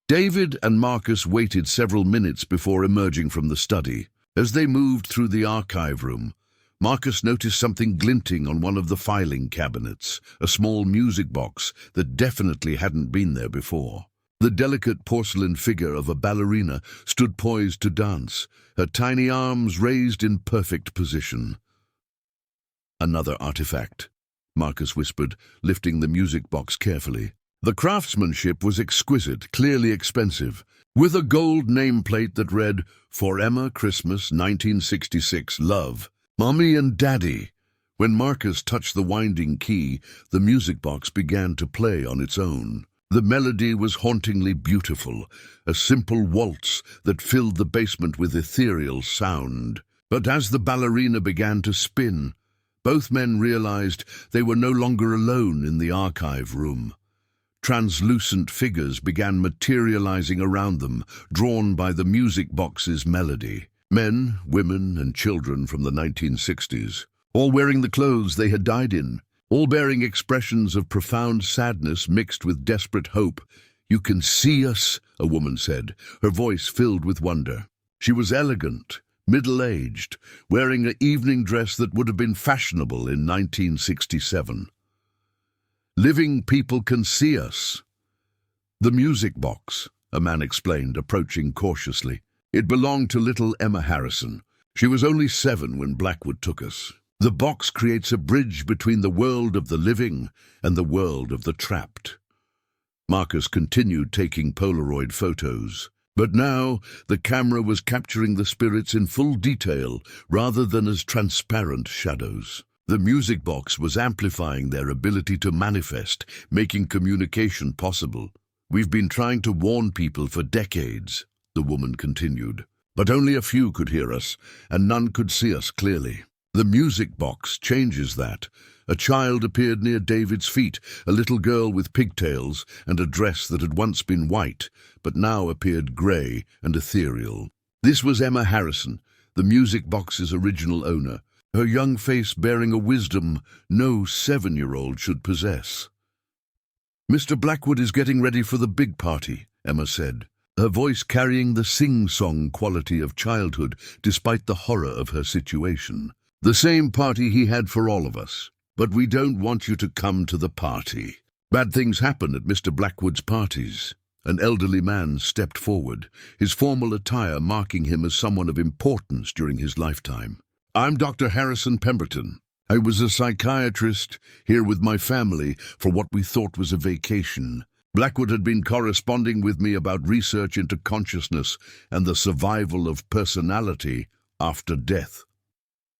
David and Marcus waited several minutes before emerging from the study. As they moved through the archive room, Marcus noticed something glinting on one of the filing cabinets, a small music box that definitely hadn't been there before. The delicate porcelain figure of a ballerina stood poised to dance, her tiny arms raised in perfect position. "Another artifact," Marcus whispered, lifting the music box carefully. The craftsmanship was exquisite, clearly expensive, with a gold nameplate that read, "For Emma, Christmas, 1966, love, Mommy and Daddy." When Marcus touched the winding key, the music box began to play on its own. The melody was hauntingly beautiful, a simple waltz that filled the basement with ethereal sound. But as the ballerina began to spin, both men realized they were no longer alone in the archive room. Translucent figures began materializing around them, drawn by the music box's melody. Men, women, and children from the 1960s, all wearing the clothes they had died in, all bearing expressions of profound sadness mixed with desperate hope. "You can see us," a woman said, her voice filled with wonder. She was elegant, middle-aged, wearing an evening dress that would have been fashionable in 1967. "Living people can see us." "The music box," a man explained, approaching cautiously. "It belonged to little Emma Harrison. She was only 7 when Blackwood took us. The box creates a bridge between the world of the living and the world of the trapped." Marcus continued taking Polaroid photos. But now the camera was capturing the spirits in full detail rather than as transparent shadows. The music box was amplifying their ability to manifest, making communication possible. "We've been trying to warn people for decades," the woman continued. "But only a few could hear us, and none could see us clearly. The music box changes that." A child appeared near David's feet, a little girl with pigtails and a dress that had once been white, but now appeared grey and ethereal. This was Emma Harrison, the music box's original owner, her young face bearing a wisdom no 7-year-old should possess. "Mr. Blackwood is getting ready for the big party," Emma said, her voice carrying the sing-song quality of childhood despite the horror of her situation. "The same party he had for all of us. But we don't want you to come to the party." Bad things happen at Mr. Blackwood's parties. An elderly man stepped forward, his formal attire marking him as someone of importance during his lifetime. "I'm Dr. Harrison Pemberton. I was a psychiatrist here with my family for what we thought was a vacation. Blackwood had been corresponding with me about research into consciousness and the survival of personality after death.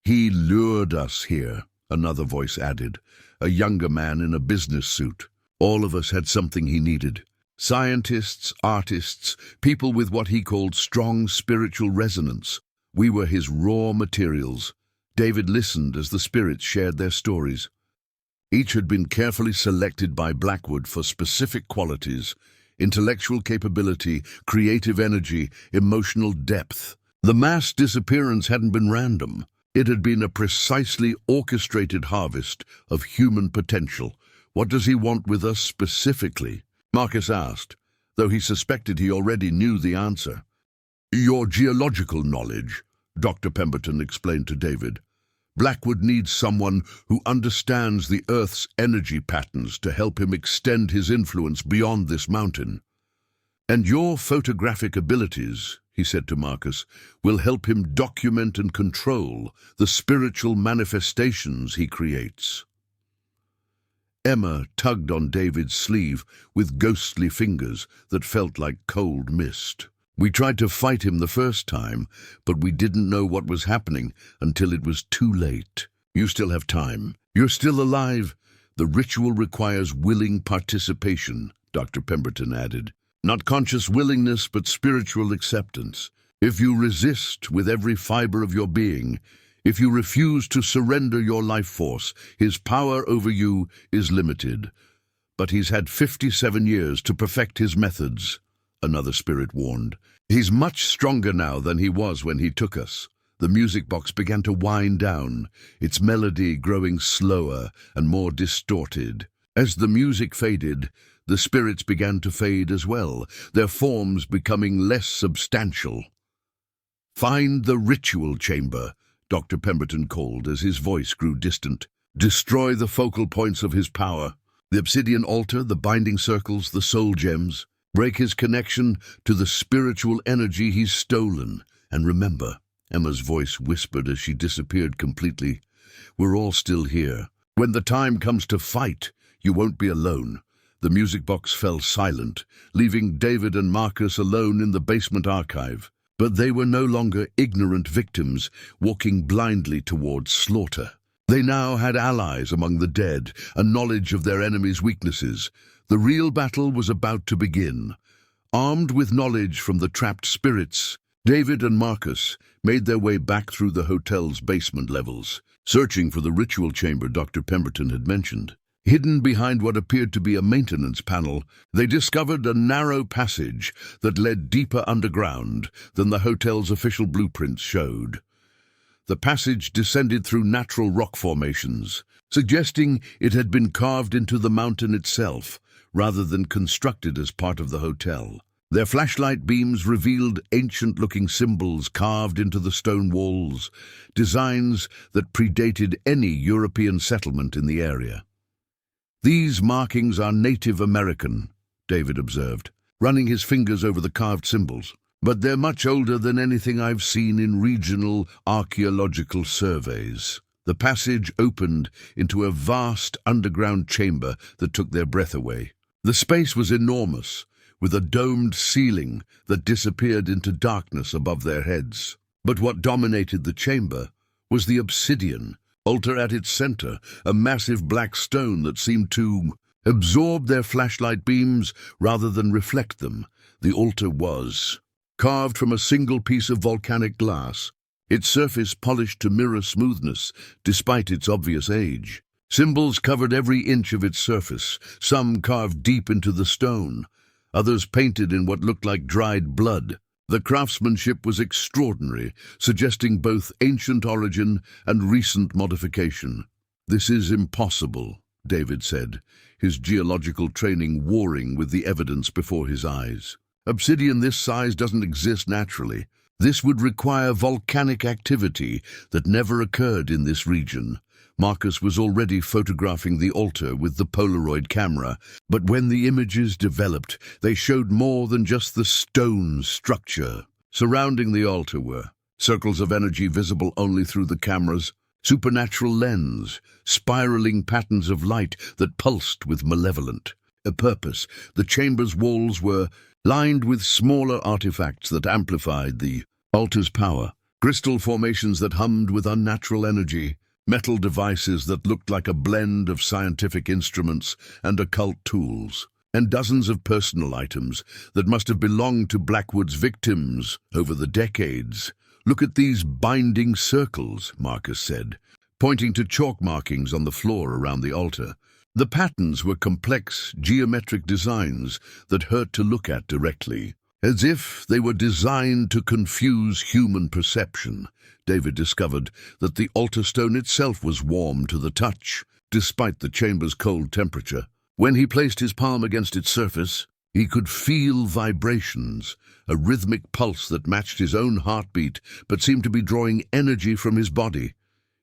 He lured us here," another voice added, a younger man in a business suit. "All of us had something he needed. Scientists, artists, people with what he called strong spiritual resonance. We were his raw materials." David listened as the spirits shared their stories. Each had been carefully selected by Blackwood for specific qualities: intellectual capability, creative energy, emotional depth. The mass disappearance hadn't been random. It had been a precisely orchestrated harvest of human potential. "What does he want with us specifically?" Marcus asked, though he suspected he already knew the answer. "Your geological knowledge," Dr. Pemberton explained to David. "Blackwood needs someone who understands the Earth's energy patterns to help him extend his influence beyond this mountain. And your photographic abilities," he said to Marcus, "will help him document and control the spiritual manifestations he creates." Emma tugged on David's sleeve with ghostly fingers that felt like cold mist. "We tried to fight him the first time, but we didn't know what was happening until it was too late. You still have time. You're still alive. The ritual requires willing participation," Dr. Pemberton added. "Not conscious willingness, but spiritual acceptance. If you resist with every fiber of your being, if you refuse to surrender your life force, his power over you is limited. But he's had 57 years to perfect his methods, another spirit warned. He's much stronger now than he was when he took us. The music box began to wind down, its melody growing slower and more distorted. As the music faded, the spirits began to fade as well, their forms becoming less substantial. "Find the ritual chamber," Dr. Pemberton called as his voice grew distant. "Destroy the focal points of his power. The obsidian altar, the binding circles, the soul gems. Break his connection to the spiritual energy he's stolen. And remember," Emma's voice whispered as she disappeared completely, "we're all still here. When the time comes to fight, you won't be alone." The music box fell silent, leaving David and Marcus alone in the basement archive. But they were no longer ignorant victims, walking blindly towards slaughter. They now had allies among the dead, a knowledge of their enemies' weaknesses. The real battle was about to begin. Armed with knowledge from the trapped spirits, David and Marcus made their way back through the hotel's basement levels, searching for the ritual chamber Dr. Pemberton had mentioned. Hidden behind what appeared to be a maintenance panel, they discovered a narrow passage that led deeper underground than the hotel's official blueprints showed. The passage descended through natural rock formations, suggesting it had been carved into the mountain itself, rather than constructed as part of the hotel. Their flashlight beams revealed ancient-looking symbols carved into the stone walls, designs that predated any European settlement in the area. "These markings are Native American," David observed, running his fingers over the carved symbols. "But they're much older than anything I've seen in regional archaeological surveys." The passage opened into a vast underground chamber that took their breath away. The space was enormous, with a domed ceiling that disappeared into darkness above their heads. But what dominated the chamber was the obsidian altar at its center, a massive black stone that seemed to absorb their flashlight beams rather than reflect them. The altar was carved from a single piece of volcanic glass, its surface polished to mirror smoothness despite its obvious age. Symbols covered every inch of its surface, some carved deep into the stone, others painted in what looked like dried blood. The craftsmanship was extraordinary, suggesting both ancient origin and recent modification. "This is impossible," David said, his geological training warring with the evidence before his eyes. "Obsidian this size doesn't exist naturally. This would require volcanic activity that never occurred in this region." Marcus was already photographing the altar with the Polaroid camera, but when the images developed, they showed more than just the stone structure. Surrounding the altar were circles of energy visible only through the camera's supernatural lens, spiraling patterns of light that pulsed with malevolent purpose. The chamber's walls were lined with smaller artifacts that amplified the altar's power, crystal formations that hummed with unnatural energy, metal devices that looked like a blend of scientific instruments and occult tools, and dozens of personal items that must have belonged to Blackwood's victims over the decades. "Look at these binding circles," Marcus said, pointing to chalk markings on the floor around the altar. The patterns were complex, geometric designs that hurt to look at directly, as if they were designed to confuse human perception. David discovered that the altar stone itself was warm to the touch, despite the chamber's cold temperature. When he placed his palm against its surface, he could feel vibrations, a rhythmic pulse that matched his own heartbeat but seemed to be drawing energy from his body.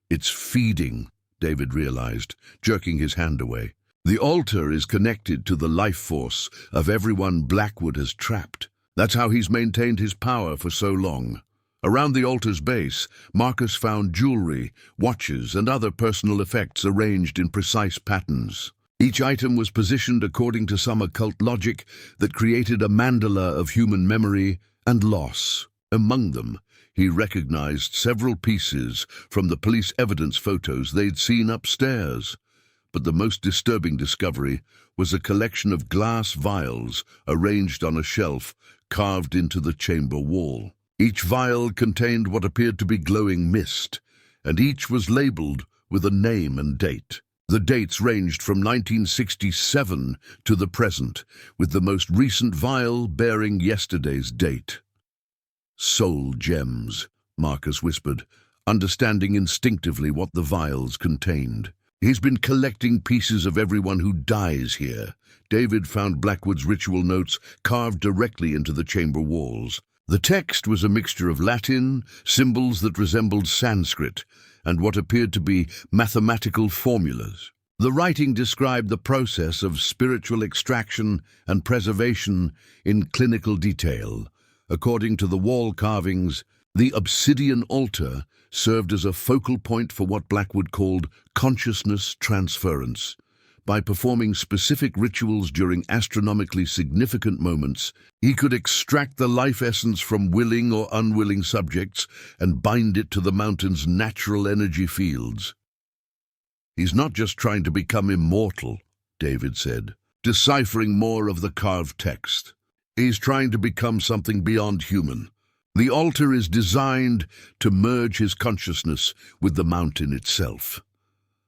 "It's feeding," David realized, jerking his hand away. "The altar is connected to the life force of everyone Blackwood has trapped. That's how he's maintained his power for so long." Around the altar's base, Marcus found jewelry, watches, and other personal effects arranged in precise patterns. Each item was positioned according to some occult logic that created a mandala of human memory and loss. Among them, he recognized several pieces from the police evidence photos they'd seen upstairs. But the most disturbing discovery was a collection of glass vials arranged on a shelf carved into the chamber wall. Each vial contained what appeared to be glowing mist, and each was labeled with a name and date. The dates ranged from 1967 to the present, with the most recent vial bearing yesterday's date. "Soul gems," Marcus whispered, understanding instinctively what the vials contained. "He's been collecting pieces of everyone who dies here." David found Blackwood's ritual notes carved directly into the chamber walls. The text was a mixture of Latin, symbols that resembled Sanskrit, and what appeared to be mathematical formulas. The writing described the process of spiritual extraction and preservation in clinical detail. According to the wall carvings, the obsidian altar served as a focal point for what Blackwood called consciousness transference. By performing specific rituals during astronomically significant moments, he could extract the life essence from willing or unwilling subjects and bind it to the mountain's natural energy fields. "He's not just trying to become immortal," David said, deciphering more of the carved text. "He's trying to become something beyond human. The altar is designed to merge his consciousness with the mountain itself."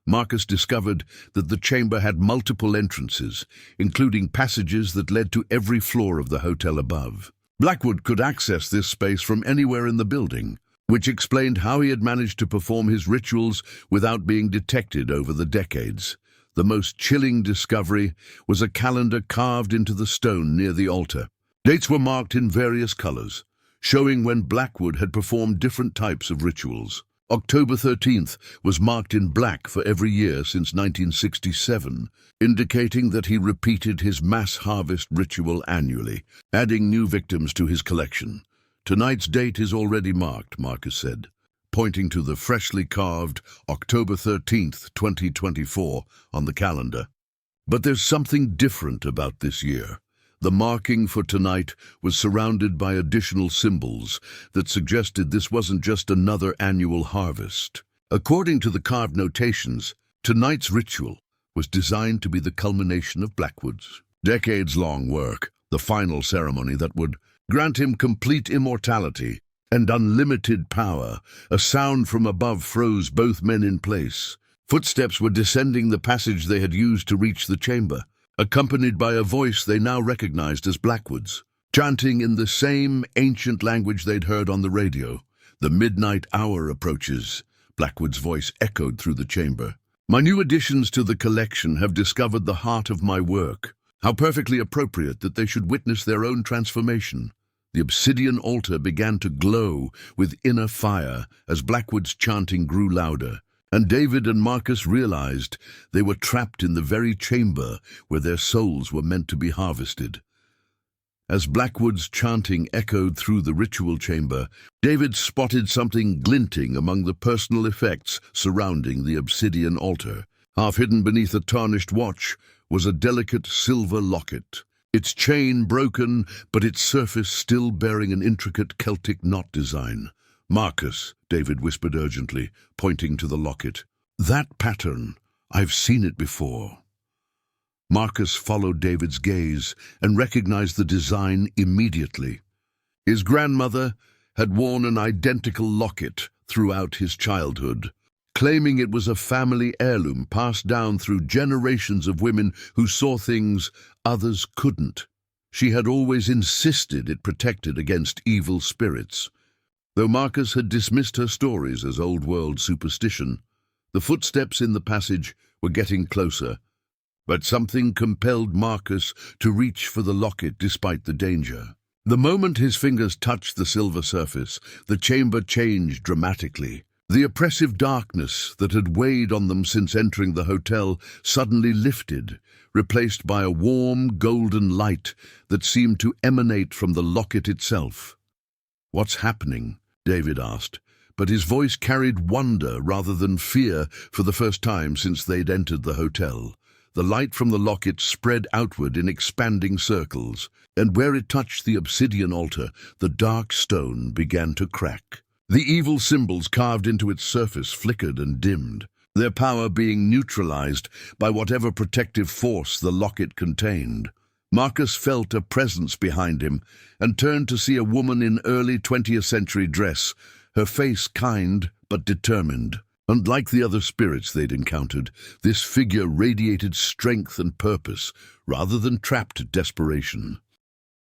Marcus discovered that the chamber had multiple entrances, including passages that led to every floor of the hotel above. Blackwood could access this space from anywhere in the building, which explained how he had managed to perform his rituals without being detected over the decades. The most chilling discovery was a calendar carved into the stone near the altar. Dates were marked in various colors, showing when Blackwood had performed different types of rituals. October 13th was marked in black for every year since 1967, indicating that he repeated his mass harvest ritual annually, adding new victims to his collection. "Tonight's date is already marked," Marcus said, pointing to the freshly carved October 13th, 2024 on the calendar. "But there's something different about this year." The marking for tonight was surrounded by additional symbols that suggested this wasn't just another annual harvest. According to the carved notations, tonight's ritual was designed to be the culmination of Blackwood's decades-long work, the final ceremony that would grant him complete immortality and unlimited power. A sound from above froze both men in place. Footsteps were descending the passage they had used to reach the chamber, accompanied by a voice they now recognized as Blackwood's, chanting in the same ancient language they'd heard on the radio. "The midnight hour approaches," Blackwood's voice echoed through the chamber. "My new additions to the collection have discovered the heart of my work. How perfectly appropriate that they should witness their own transformation." The obsidian altar began to glow with inner fire as Blackwood's chanting grew louder, and David and Marcus realized they were trapped in the very chamber where their souls were meant to be harvested. As Blackwood's chanting echoed through the ritual chamber, David spotted something glinting among the personal effects surrounding the obsidian altar. Half hidden beneath a tarnished watch was a delicate silver locket, its chain broken, but its surface still bearing an intricate Celtic knot design. "Marcus," David whispered urgently, pointing to the locket. "That pattern, I've seen it before." Marcus followed David's gaze and recognized the design immediately. His grandmother had worn an identical locket throughout his childhood, claiming it was a family heirloom passed down through generations of women who saw things others couldn't. She had always insisted it protected against evil spirits. Though Marcus had dismissed her stories as old-world superstition, the footsteps in the passage were getting closer, but something compelled Marcus to reach for the locket despite the danger. The moment his fingers touched the silver surface, the chamber changed dramatically. The oppressive darkness that had weighed on them since entering the hotel suddenly lifted, replaced by a warm, golden light that seemed to emanate from the locket itself. "What's happening?" David asked, but his voice carried wonder rather than fear for the first time since they'd entered the hotel. The light from the locket spread outward in expanding circles, and where it touched the obsidian altar, the dark stone began to crack. The evil symbols carved into its surface flickered and dimmed, their power being neutralized by whatever protective force the locket contained. Marcus felt a presence behind him and turned to see a woman in early 20th century dress, her face kind but determined. Unlike the other spirits they'd encountered, this figure radiated strength and purpose, rather than trapped desperation.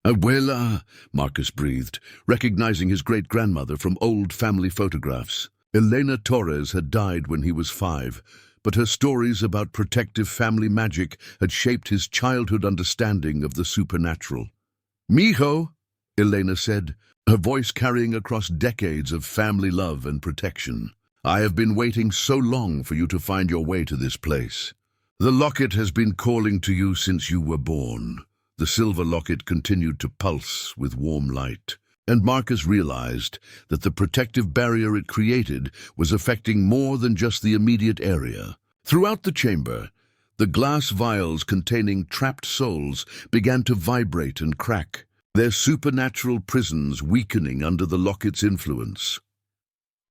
"Abuela," Marcus breathed, recognizing his great-grandmother from old family photographs. Elena Torres had died when he was 5, but her stories about protective family magic had shaped his childhood understanding of the supernatural. "Mijo," Elena said, her voice carrying across decades of family love and protection. "I have been waiting so long for you to find your way to this place. The locket has been calling to you since you were born." The silver locket continued to pulse with warm light, and Marcus realized that the protective barrier it created was affecting more than just the immediate area. Throughout the chamber, the glass vials containing trapped souls began to vibrate and crack, their supernatural prisons weakening under the locket's influence.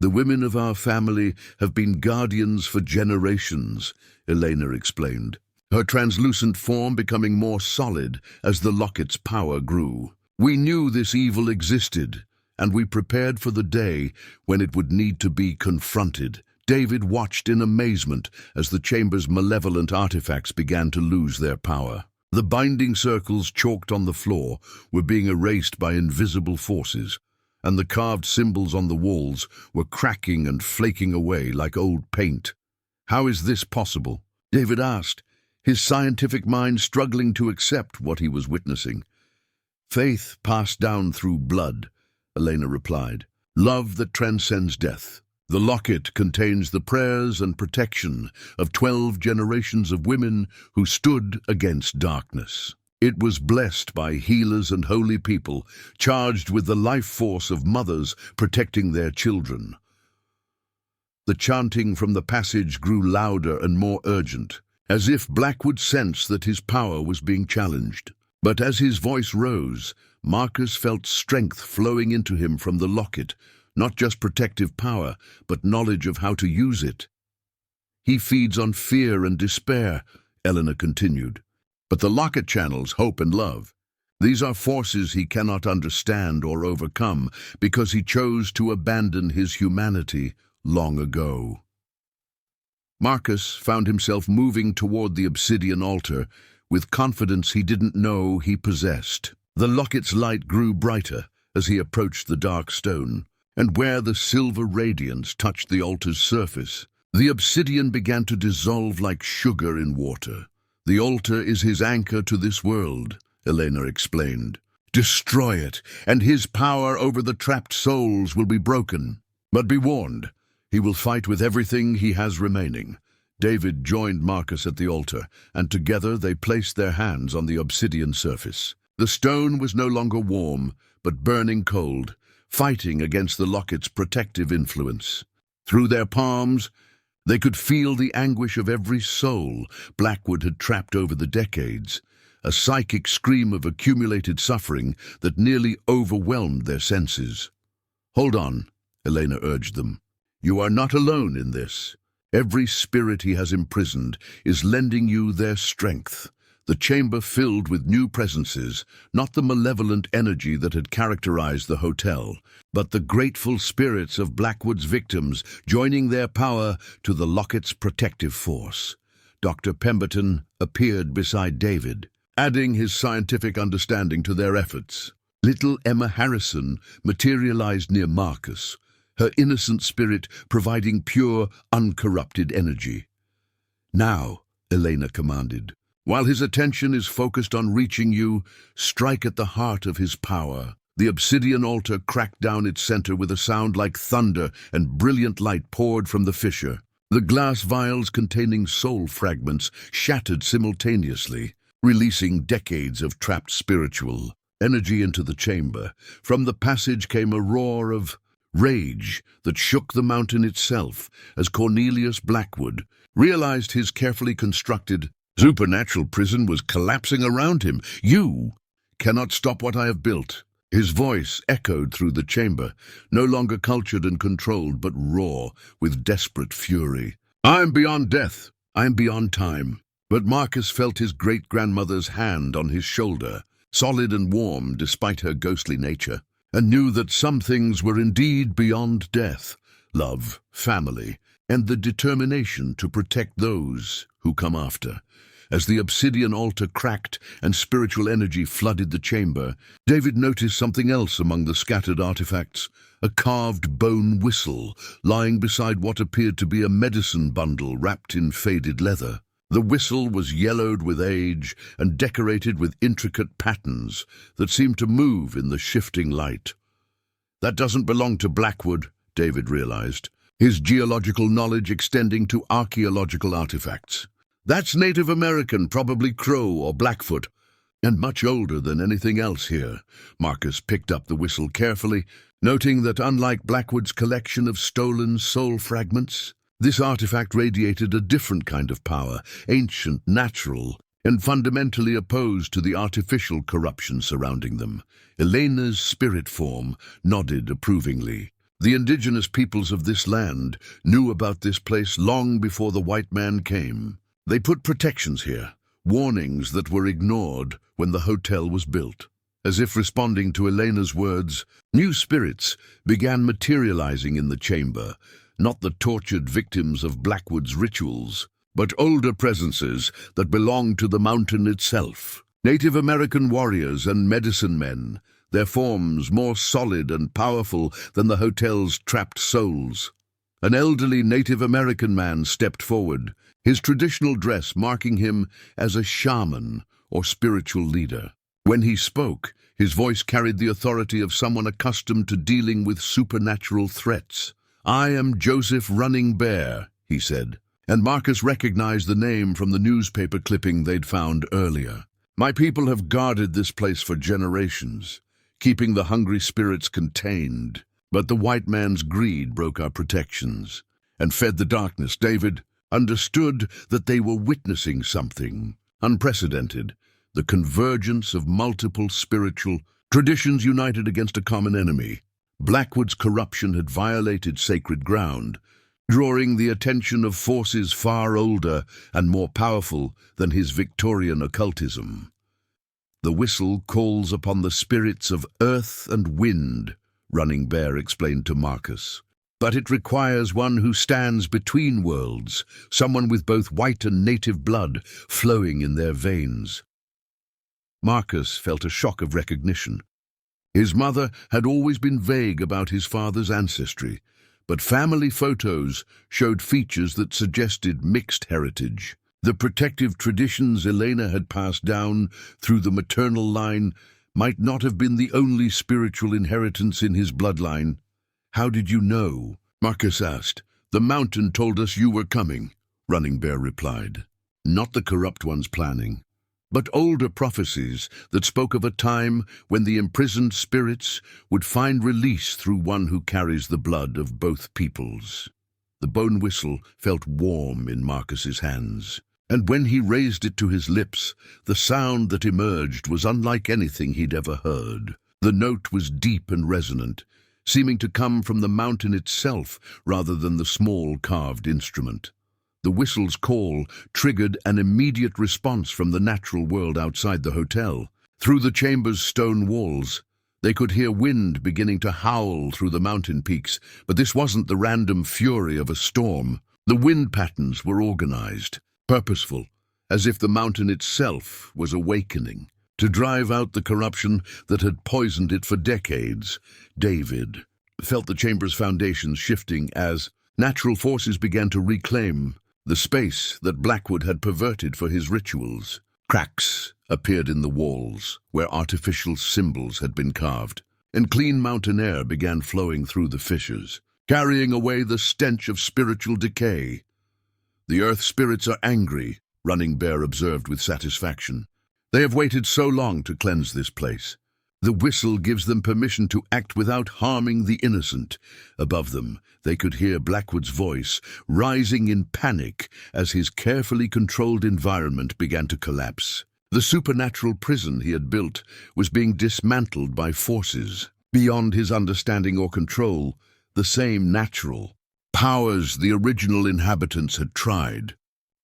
"The women of our family have been guardians for generations," Elena explained, her translucent form becoming more solid as the locket's power grew. "We knew this evil existed, and we prepared for the day when it would need to be confronted." David watched in amazement as the chamber's malevolent artifacts began to lose their power. The binding circles chalked on the floor were being erased by invisible forces, and the carved symbols on the walls were cracking and flaking away like old paint. "How is this possible?" David asked, his scientific mind struggling to accept what he was witnessing. "Faith passed down through blood," Elena replied. "Love that transcends death. The locket contains the prayers and protection of 12 generations of women who stood against darkness. It was blessed by healers and holy people, charged with the life force of mothers protecting their children." The chanting from the passage grew louder and more urgent, as if Blackwood sensed that his power was being challenged. But as his voice rose, Marcus felt strength flowing into him from the locket, not just protective power, but knowledge of how to use it. "He feeds on fear and despair," Eleanor continued, "but the locket channels hope and love. These are forces he cannot understand or overcome because he chose to abandon his humanity long ago." Marcus found himself moving toward the obsidian altar with confidence he didn't know he possessed. The locket's light grew brighter as he approached the dark stone, and where the silver radiance touched the altar's surface, the obsidian began to dissolve like sugar in water. "The altar is his anchor to this world," Elena explained. "Destroy it, and his power over the trapped souls will be broken. But be warned, he will fight with everything he has remaining." David joined Marcus at the altar, and together they placed their hands on the obsidian surface. The stone was no longer warm, but burning cold, fighting against the locket's protective influence. Through their palms, they could feel the anguish of every soul Blackwood had trapped over the decades, a psychic scream of accumulated suffering that nearly overwhelmed their senses. "Hold on," Elena urged them. "You are not alone in this. Every spirit he has imprisoned is lending you their strength." The chamber filled with new presences, not the malevolent energy that had characterized the hotel, but the grateful spirits of Blackwood's victims joining their power to the locket's protective force. Dr. Pemberton appeared beside David, adding his scientific understanding to their efforts. Little Emma Harrison materialized near Marcus, her innocent spirit providing pure, uncorrupted energy. "Now," Elena commanded, "while his attention is focused on reaching you, strike at the heart of his power." The obsidian altar cracked down its center with a sound like thunder, and brilliant light poured from the fissure. The glass vials containing soul fragments shattered simultaneously, releasing decades of trapped spiritual energy into the chamber. From the passage came a roar of rage that shook the mountain itself as Cornelius Blackwood realized his carefully constructed supernatural prison was collapsing around him. "You cannot stop what I have built." His voice echoed through the chamber, no longer cultured and controlled, but raw with desperate fury. "I am beyond death. I am beyond time." But Marcus felt his great-grandmother's hand on his shoulder, solid and warm despite her ghostly nature, and knew that some things were indeed beyond death: love, family, and the determination to protect those who come after. As the obsidian altar cracked and spiritual energy flooded the chamber, David noticed something else among the scattered artifacts, a carved bone whistle lying beside what appeared to be a medicine bundle wrapped in faded leather. The whistle was yellowed with age and decorated with intricate patterns that seemed to move in the shifting light. That doesn't belong to Blackwood, David realized, his geological knowledge extending to archaeological artifacts. That's Native American, probably Crow or Blackfoot, and much older than anything else here. Marcus picked up the whistle carefully, noting that unlike Blackwood's collection of stolen soul fragments, this artifact radiated a different kind of power, ancient, natural, and fundamentally opposed to the artificial corruption surrounding them. Elena's spirit form nodded approvingly. The indigenous peoples of this land knew about this place long before the white man came. They put protections here, warnings that were ignored when the hotel was built. As if responding to Elena's words, new spirits began materializing in the chamber, not the tortured victims of Blackwood's rituals, but older presences that belonged to the mountain itself. Native American warriors and medicine men, their forms more solid and powerful than the hotel's trapped souls. An elderly Native American man stepped forward, his traditional dress marking him as a shaman or spiritual leader. When he spoke, his voice carried the authority of someone accustomed to dealing with supernatural threats. "I am Joseph Running Bear," he said, and Marcus recognized the name from the newspaper clipping they'd found earlier. "My people have guarded this place for generations, keeping the hungry spirits contained. But the white man's greed broke our protections and fed the darkness." David understood that they were witnessing something unprecedented, the convergence of multiple spiritual traditions united against a common enemy. Blackwood's corruption had violated sacred ground, drawing the attention of forces far older and more powerful than his Victorian occultism. "The whistle calls upon the spirits of earth and wind," Running Bear explained to Marcus. "But it requires one who stands between worlds, someone with both white and native blood flowing in their veins." Marcus felt a shock of recognition. His mother had always been vague about his father's ancestry, but family photos showed features that suggested mixed heritage. The protective traditions Elena had passed down through the maternal line might not have been the only spiritual inheritance in his bloodline. "How did you know?" Marcus asked. "The mountain told us you were coming," Running Bear replied. "Not the corrupt one's planning, but older prophecies that spoke of a time when the imprisoned spirits would find release through one who carries the blood of both peoples." The bone whistle felt warm in Marcus's hands, and when he raised it to his lips, the sound that emerged was unlike anything he'd ever heard. The note was deep and resonant, seeming to come from the mountain itself rather than the small carved instrument. The whistle's call triggered an immediate response from the natural world outside the hotel. Through the chamber's stone walls, they could hear wind beginning to howl through the mountain peaks, but this wasn't the random fury of a storm. The wind patterns were organized, purposeful, as if the mountain itself was awakening to drive out the corruption that had poisoned it for decades. David felt the chamber's foundations shifting as natural forces began to reclaim the space that Blackwood had perverted for his rituals. Cracks appeared in the walls where artificial symbols had been carved, and clean mountain air began flowing through the fissures, carrying away the stench of spiritual decay. "The earth spirits are angry," Running Bear observed with satisfaction. "They have waited so long to cleanse this place. The whistle gives them permission to act without harming the innocent." Above them, they could hear Blackwood's voice, rising in panic as his carefully controlled environment began to collapse. The supernatural prison he had built was being dismantled by forces beyond his understanding or control, the same natural powers the original inhabitants had tried.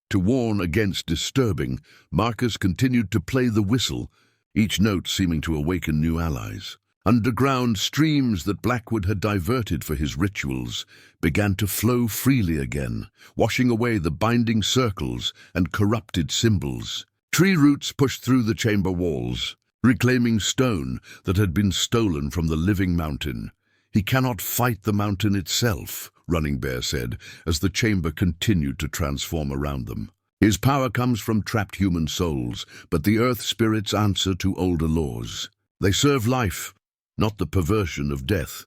To warn against disturbing, Marcus continued to play the whistle, each note seeming to awaken new allies. Underground streams that Blackwood had diverted for his rituals began to flow freely again, washing away the binding circles and corrupted symbols. Tree roots pushed through the chamber walls, reclaiming stone that had been stolen from the living mountain. "He cannot fight the mountain itself," Running Bear said, as the chamber continued to transform around them. "His power comes from trapped human souls, but the earth spirits answer to older laws. They serve life, not the perversion of death."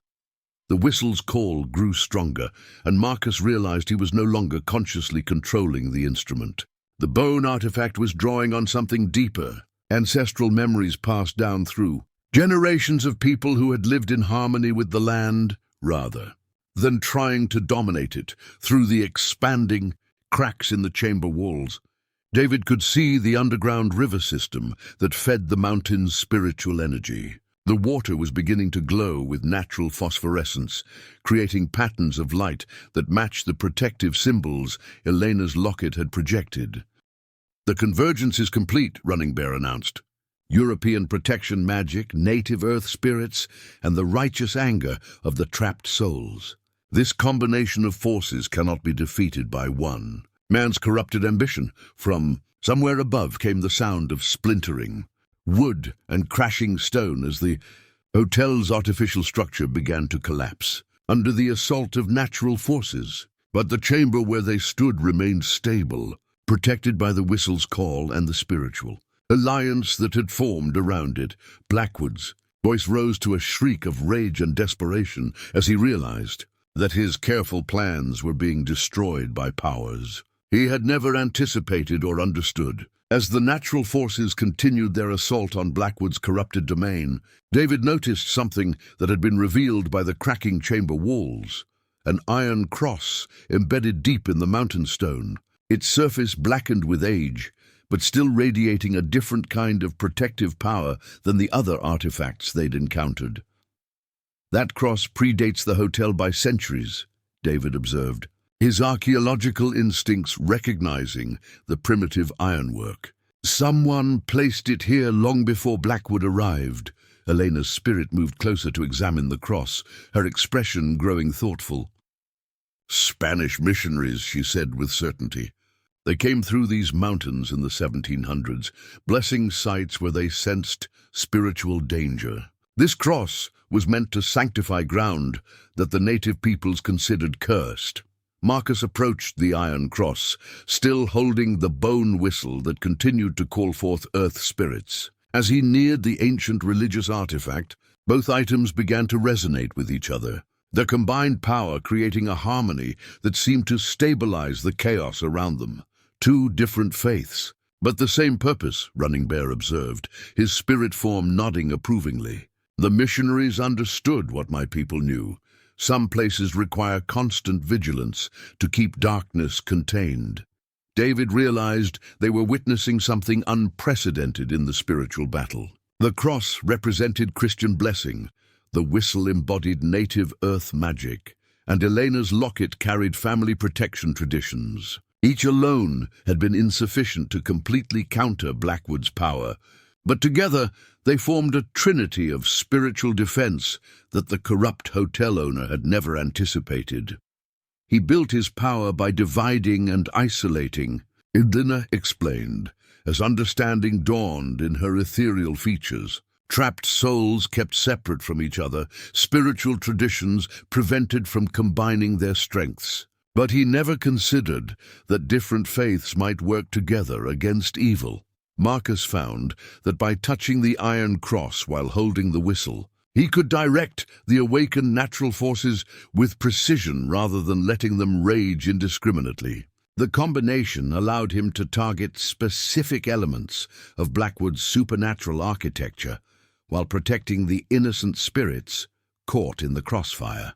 The whistle's call grew stronger, and Marcus realized he was no longer consciously controlling the instrument. The bone artifact was drawing on something deeper, ancestral memories passed down through generations of people who had lived in harmony with the land, rather than trying to dominate it through the expanding cracks in the chamber walls. David could see the underground river system that fed the mountain's spiritual energy. The water was beginning to glow with natural phosphorescence, creating patterns of light that matched the protective symbols Elena's locket had projected. "The convergence is complete," Running Bear announced. "European protection magic, native earth spirits, and the righteous anger of the trapped souls. This combination of forces cannot be defeated by one man's corrupted ambition." From somewhere above came the sound of splintering wood and crashing stone as the hotel's artificial structure began to collapse under the assault of natural forces. But the chamber where they stood remained stable, protected by the whistle's call and the spiritual alliance that had formed around it. Blackwood's voice rose to a shriek of rage and desperation as he realized that his careful plans were being destroyed by powers he had never anticipated or understood. As the natural forces continued their assault on Blackwood's corrupted domain, David noticed something that had been revealed by the cracking chamber walls: an iron cross embedded deep in the mountain stone, its surface blackened with age, but still radiating a different kind of protective power than the other artifacts they'd encountered. "That cross predates the hotel by centuries," David observed, his archaeological instincts recognizing the primitive ironwork. "Someone placed it here long before Blackwood arrived." Elena's spirit moved closer to examine the cross, her expression growing thoughtful. "Spanish missionaries," she said with certainty. "They came through these mountains in the 1700s, blessing sites where they sensed spiritual danger. This cross was meant to sanctify ground that the native peoples considered cursed." Marcus approached the iron cross, still holding the bone whistle that continued to call forth earth spirits. As he neared the ancient religious artifact, both items began to resonate with each other, their combined power creating a harmony that seemed to stabilize the chaos around them. Two different faiths, but the same purpose, Running Bear observed, his spirit form nodding approvingly. "The missionaries understood what my people knew. Some places require constant vigilance to keep darkness contained." David realized they were witnessing something unprecedented in the spiritual battle. The cross represented Christian blessing, the whistle embodied native earth magic, and Elena's locket carried family protection traditions. Each alone had been insufficient to completely counter Blackwood's power, but together they formed a trinity of spiritual defense that the corrupt hotel owner had never anticipated. He built his power by dividing and isolating, Elena explained, as understanding dawned in her ethereal features. Trapped souls kept separate from each other, spiritual traditions prevented from combining their strengths. But he never considered that different faiths might work together against evil. Marcus found that by touching the iron cross while holding the whistle, he could direct the awakened natural forces with precision rather than letting them rage indiscriminately. The combination allowed him to target specific elements of Blackwood's supernatural architecture while protecting the innocent spirits caught in the crossfire.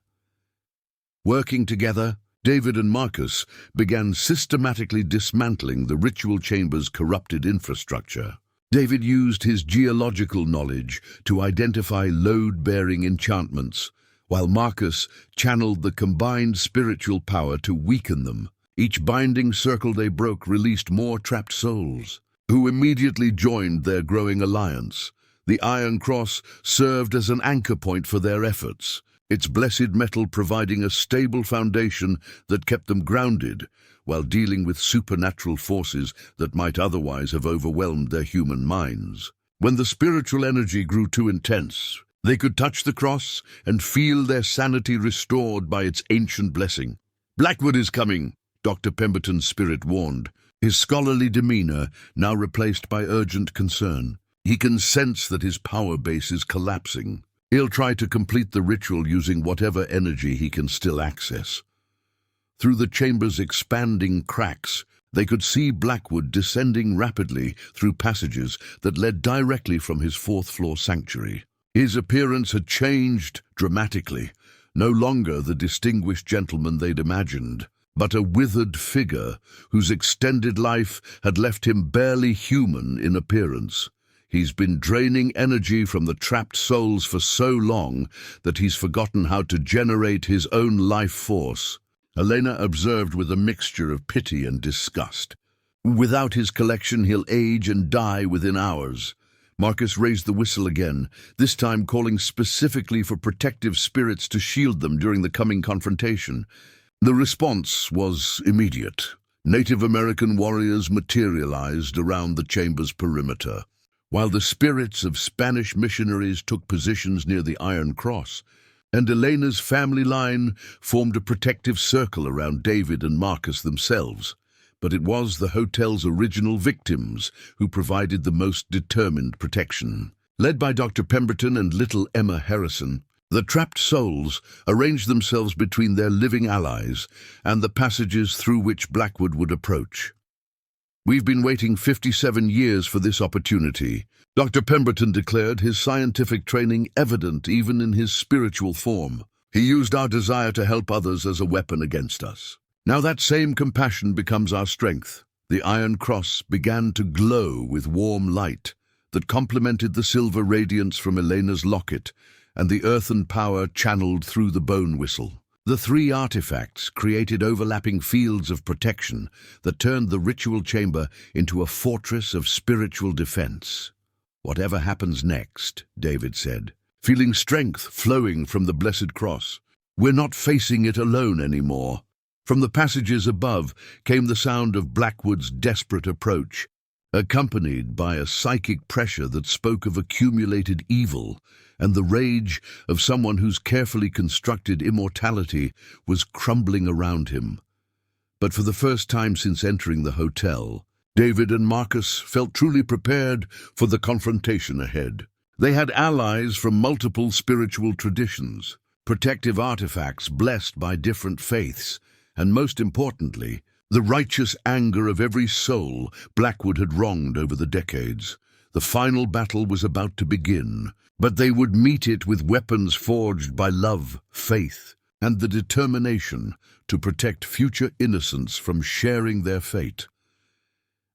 Working together, David and Marcus began systematically dismantling the ritual chamber's corrupted infrastructure. David used his geological knowledge to identify load-bearing enchantments, while Marcus channeled the combined spiritual power to weaken them. Each binding circle they broke released more trapped souls, who immediately joined their growing alliance. The Iron Cross served as an anchor point for their efforts, its blessed metal providing a stable foundation that kept them grounded while dealing with supernatural forces that might otherwise have overwhelmed their human minds. When the spiritual energy grew too intense, they could touch the cross and feel their sanity restored by its ancient blessing. "Blackwood is coming," Dr. Pemberton's spirit warned, his scholarly demeanor now replaced by urgent concern. He can sense that his power base is collapsing. He'll try to complete the ritual using whatever energy he can still access. Through the chamber's expanding cracks, they could see Blackwood descending rapidly through passages that led directly from his fourth-floor sanctuary. His appearance had changed dramatically, no longer the distinguished gentleman they'd imagined, but a withered figure whose extended life had left him barely human in appearance. He's been draining energy from the trapped souls for so long that he's forgotten how to generate his own life force. Elena observed with a mixture of pity and disgust. Without his collection, he'll age and die within hours. Marcus raised the whistle again, this time calling specifically for protective spirits to shield them during the coming confrontation. The response was immediate. Native American warriors materialized around the chamber's perimeter, while the spirits of Spanish missionaries took positions near the Iron Cross, and Elena's family line formed a protective circle around David and Marcus themselves. But it was the hotel's original victims who provided the most determined protection. Led by Dr. Pemberton and little Emma Harrison, the trapped souls arranged themselves between their living allies and the passages through which Blackwood would approach. "We've been waiting 57 years for this opportunity," Dr. Pemberton declared, his scientific training evident even in his spiritual form. "He used our desire to help others as a weapon against us. Now that same compassion becomes our strength." The Iron Cross began to glow with warm light that complemented the silver radiance from Elena's locket and the earthen power channeled through the bone whistle. The three artifacts created overlapping fields of protection that turned the ritual chamber into a fortress of spiritual defense. "Whatever happens next," David said, feeling strength flowing from the blessed cross, "we're not facing it alone anymore." From the passages above came the sound of Blackwood's desperate approach, accompanied by a psychic pressure that spoke of accumulated evil and the rage of someone whose carefully constructed immortality was crumbling around him. But for the first time since entering the hotel, David and Marcus felt truly prepared for the confrontation ahead. They had allies from multiple spiritual traditions, protective artifacts blessed by different faiths, and most importantly, the righteous anger of every soul Blackwood had wronged over the decades. The final battle was about to begin, but they would meet it with weapons forged by love, faith, and the determination to protect future innocents from sharing their fate.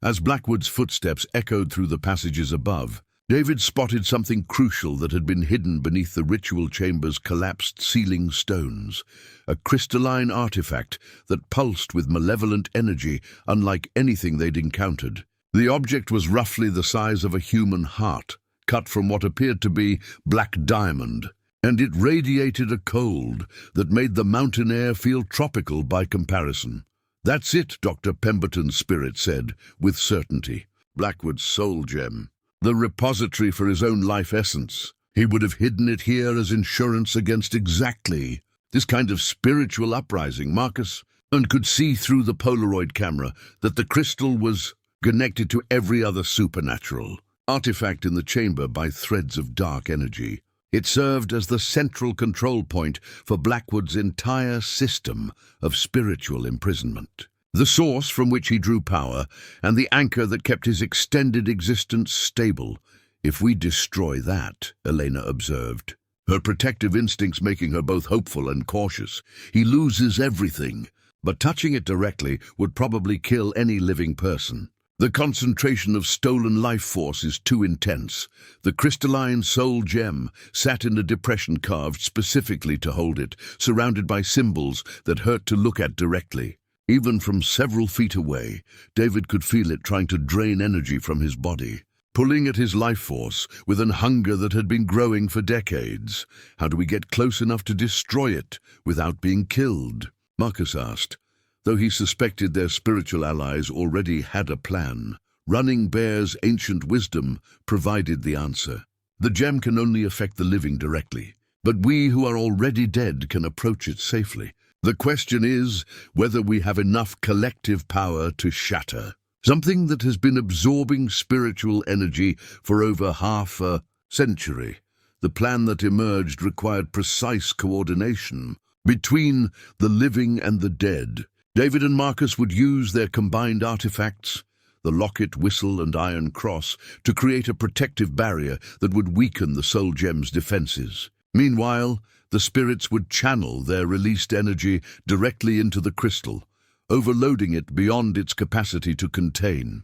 As Blackwood's footsteps echoed through the passages above, David spotted something crucial that had been hidden beneath the ritual chamber's collapsed ceiling stones, a crystalline artifact that pulsed with malevolent energy unlike anything they'd encountered. The object was roughly the size of a human heart, cut from what appeared to be black diamond, and it radiated a cold that made the mountain air feel tropical by comparison. "That's it," Dr. Pemberton's spirit said, with certainty. "Blackwood's soul gem. The repository for his own life essence. He would have hidden it here as insurance against exactly this kind of spiritual uprising, Marcus, and could see through the Polaroid camera that the crystal was connected to every other supernatural artifact in the chamber by threads of dark energy. It served as the central control point for Blackwood's entire system of spiritual imprisonment. The source from which he drew power, and the anchor that kept his extended existence stable. "If we destroy that," Elena observed, her protective instincts making her both hopeful and cautious, "he loses everything. But touching it directly would probably kill any living person. The concentration of stolen life force is too intense. The crystalline soul gem sat in a depression carved specifically to hold it, surrounded by symbols that hurt to look at directly. Even from several feet away, David could feel it trying to drain energy from his body. pulling at his life force with an hunger that had been growing for decades. How do we get close enough to destroy it without being killed? Marcus asked, though he suspected their spiritual allies already had a plan. Running Bear's ancient wisdom provided the answer. The gem can only affect the living directly, but we who are already dead can approach it safely. The question is whether we have enough collective power to shatter something that has been absorbing spiritual energy for over half a century. The plan that emerged required precise coordination between the living and the dead. David and Marcus would use their combined artifacts, the locket, whistle, and iron cross, to create a protective barrier that would weaken the soul gem's defenses. Meanwhile, the spirits would channel their released energy directly into the crystal, overloading it beyond its capacity to contain.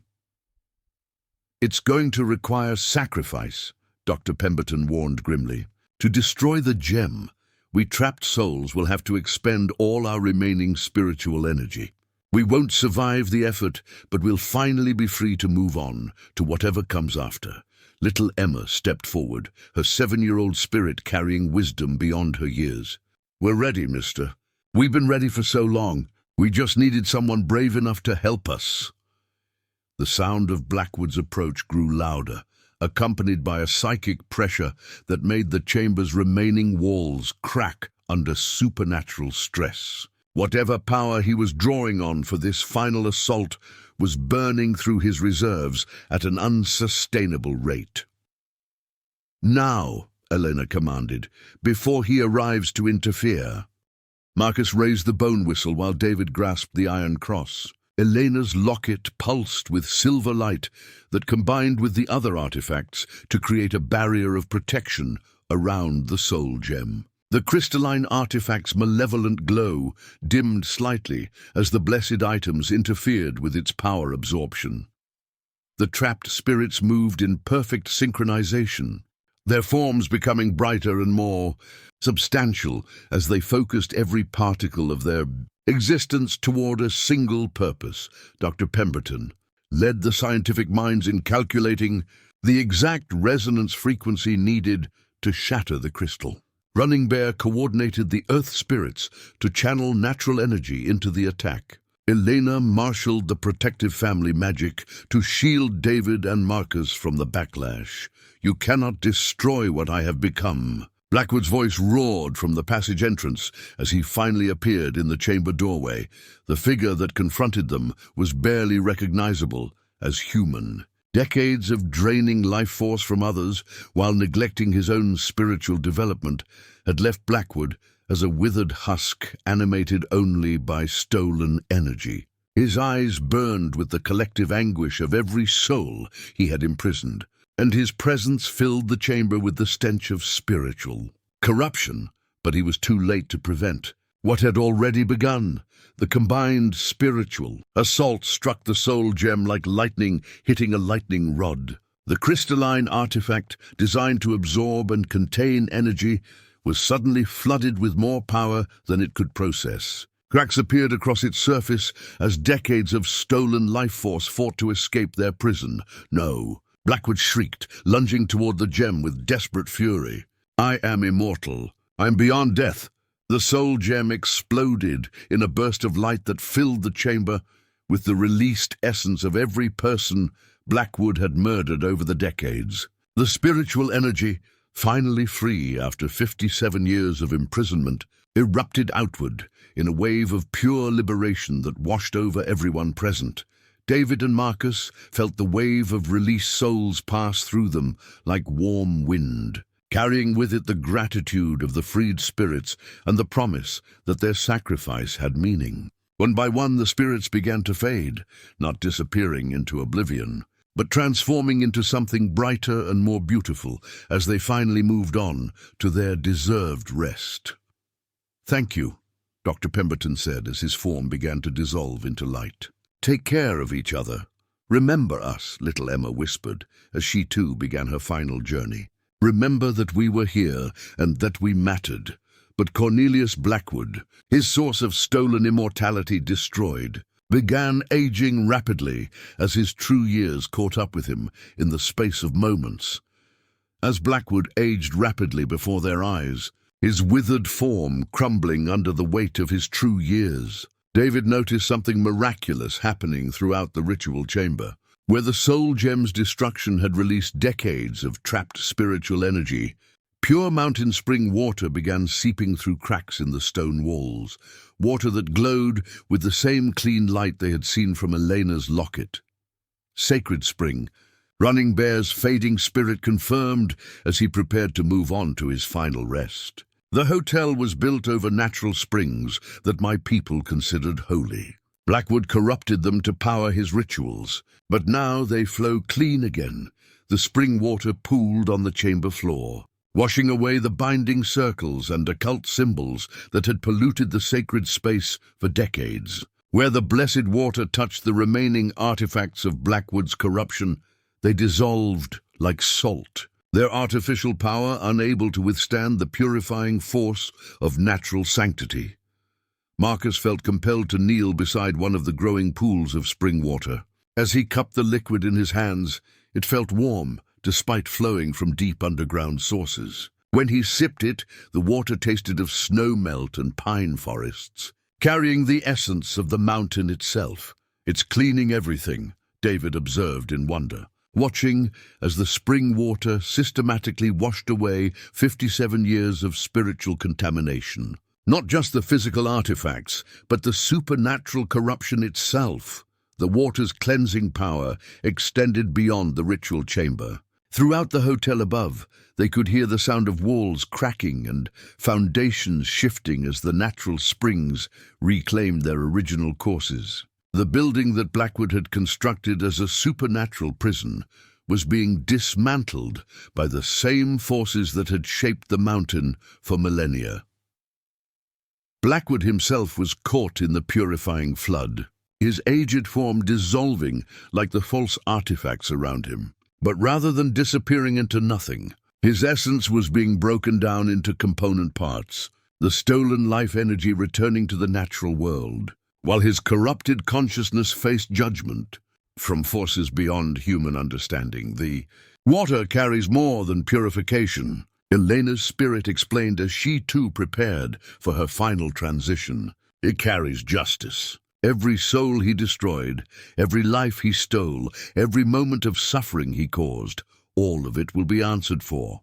"It's going to require sacrifice," Dr. Pemberton warned grimly. "To destroy the gem, we trapped souls will have to expend all our remaining spiritual energy. We won't survive the effort, but we'll finally be free to move on to whatever comes after." Little Emma stepped forward, her 7-year-old spirit carrying wisdom beyond her years. "We're ready, mister. We've been ready for so long. We just needed someone brave enough to help us." The sound of Blackwood's approach grew louder, accompanied by a psychic pressure that made the chamber's remaining walls crack under supernatural stress. Whatever power he was drawing on for this final assault was burning through his reserves at an unsustainable rate. "Now," Elena commanded, "before he arrives to interfere." Marcus raised the bone whistle while David grasped the iron cross. Elena's locket pulsed with silver light that combined with the other artifacts to create a barrier of protection around the soul gem. The crystalline artifact's malevolent glow dimmed slightly as the blessed items interfered with its power absorption. The trapped spirits moved in perfect synchronization, their forms becoming brighter and more substantial as they focused every particle of their existence toward a single purpose. Dr. Pemberton led the scientific minds in calculating the exact resonance frequency needed to shatter the crystal. Running Bear coordinated the earth spirits to channel natural energy into the attack. Elena marshaled the protective family magic to shield David and Marcus from the backlash. "You cannot destroy what I have become." Blackwood's voice roared from the passage entrance as he finally appeared in the chamber doorway. The figure that confronted them was barely recognizable as human. Decades of draining life force from others while neglecting his own spiritual development had left Blackwood as a withered husk animated only by stolen energy. His eyes burned with the collective anguish of every soul he had imprisoned, and his presence filled the chamber with the stench of spiritual corruption, but he was too late to prevent what had already begun. The combined spiritual assault struck the soul gem like lightning hitting a lightning rod. The crystalline artifact, designed to absorb and contain energy, was suddenly flooded with more power than it could process. Cracks appeared across its surface as decades of stolen life force fought to escape their prison. "No!" Blackwood shrieked, lunging toward the gem with desperate fury. "I am immortal. I am beyond death." The soul gem exploded in a burst of light that filled the chamber with the released essence of every person Blackwood had murdered over the decades. The spiritual energy, finally free after 57 years of imprisonment, erupted outward in a wave of pure liberation that washed over everyone present. David and Marcus felt the wave of released souls pass through them like warm wind, carrying with it the gratitude of the freed spirits and the promise that their sacrifice had meaning. One by one, the spirits began to fade, not disappearing into oblivion, but transforming into something brighter and more beautiful as they finally moved on to their deserved rest. "Thank you," Dr. Pemberton said as his form began to dissolve into light. "Take care of each other. Remember us," little Emma whispered as she too began her final journey. "Remember that we were here and that we mattered." But Cornelius Blackwood, his source of stolen immortality destroyed, began aging rapidly as his true years caught up with him in the space of moments. As Blackwood aged rapidly before their eyes, his withered form crumbling under the weight of his true years, David noticed something miraculous happening throughout the ritual chamber. Where the soul gem's destruction had released decades of trapped spiritual energy, pure mountain spring water began seeping through cracks in the stone walls, water that glowed with the same clean light they had seen from Elena's locket. Sacred spring, Running Bear's fading spirit confirmed as he prepared to move on to his final rest. The hotel was built over natural springs that my people considered holy. Blackwood corrupted them to power his rituals, but now they flow clean again. The spring water pooled on the chamber floor, washing away the binding circles and occult symbols that had polluted the sacred space for decades. Where the blessed water touched the remaining artifacts of Blackwood's corruption, they dissolved like salt, their artificial power unable to withstand the purifying force of natural sanctity. Marcus felt compelled to kneel beside one of the growing pools of spring water. As he cupped the liquid in his hands, it felt warm, despite flowing from deep underground sources. When he sipped it, the water tasted of snow melt and pine forests, carrying the essence of the mountain itself. "It's cleaning everything," David observed in wonder, watching as the spring water systematically washed away 57 years of spiritual contamination. Not just the physical artifacts, but the supernatural corruption itself. The water's cleansing power extended beyond the ritual chamber. Throughout the hotel above, they could hear the sound of walls cracking and foundations shifting as the natural springs reclaimed their original courses. The building that Blackwood had constructed as a supernatural prison was being dismantled by the same forces that had shaped the mountain for millennia. Blackwood himself was caught in the purifying flood, his aged form dissolving like the false artifacts around him. But rather than disappearing into nothing, his essence was being broken down into component parts, the stolen life energy returning to the natural world, while his corrupted consciousness faced judgment from forces beyond human understanding. "The water carries more than purification," Elena's spirit explained as she too prepared for her final transition. "It carries justice. Every soul he destroyed, every life he stole, every moment of suffering he caused, all of it will be answered for."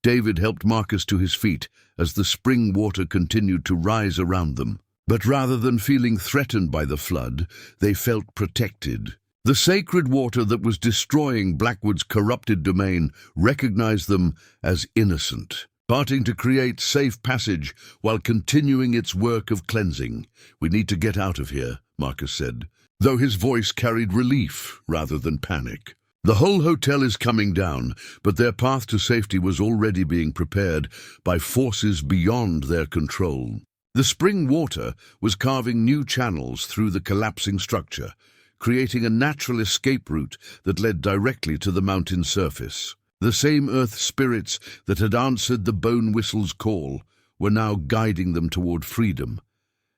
David helped Marcus to his feet as the spring water continued to rise around them. But rather than feeling threatened by the flood, they felt protected. The sacred water that was destroying Blackwood's corrupted domain recognized them as innocent, parting to create safe passage while continuing its work of cleansing. "We need to get out of here," Marcus said, though his voice carried relief rather than panic. "The whole hotel is coming down, but their path to safety was already being prepared by forces beyond their control." The spring water was carving new channels through the collapsing structure, creating a natural escape route that led directly to the mountain's surface. The same earth spirits that had answered the bone whistle's call were now guiding them toward freedom.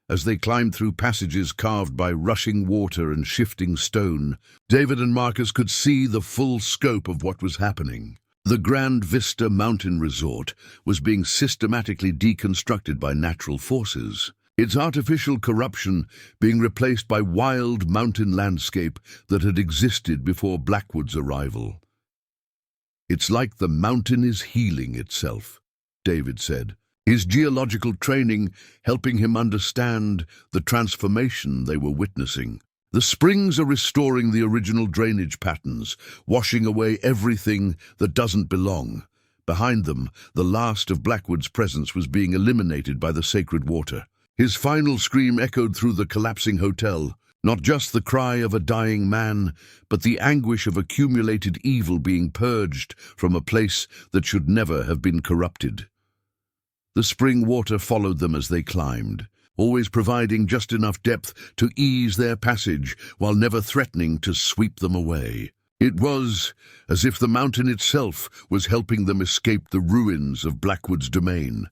As they climbed through passages carved by rushing water and shifting stone, David and Marcus could see the full scope of what was happening. The Grand Vista Mountain Resort was being systematically deconstructed by natural forces, its artificial corruption being replaced by wild mountain landscape that had existed before Blackwood's arrival. "It's like the mountain is healing itself," David said, his geological training helping him understand the transformation they were witnessing. "The springs are restoring the original drainage patterns, washing away everything that doesn't belong." Behind them, the last of Blackwood's presence was being eliminated by the sacred water. His final scream echoed through the collapsing hotel, not just the cry of a dying man, but the anguish of accumulated evil being purged from a place that should never have been corrupted. The spring water followed them as they climbed, always providing just enough depth to ease their passage while never threatening to sweep them away. It was as if the mountain itself was helping them escape the ruins of Blackwood's domain.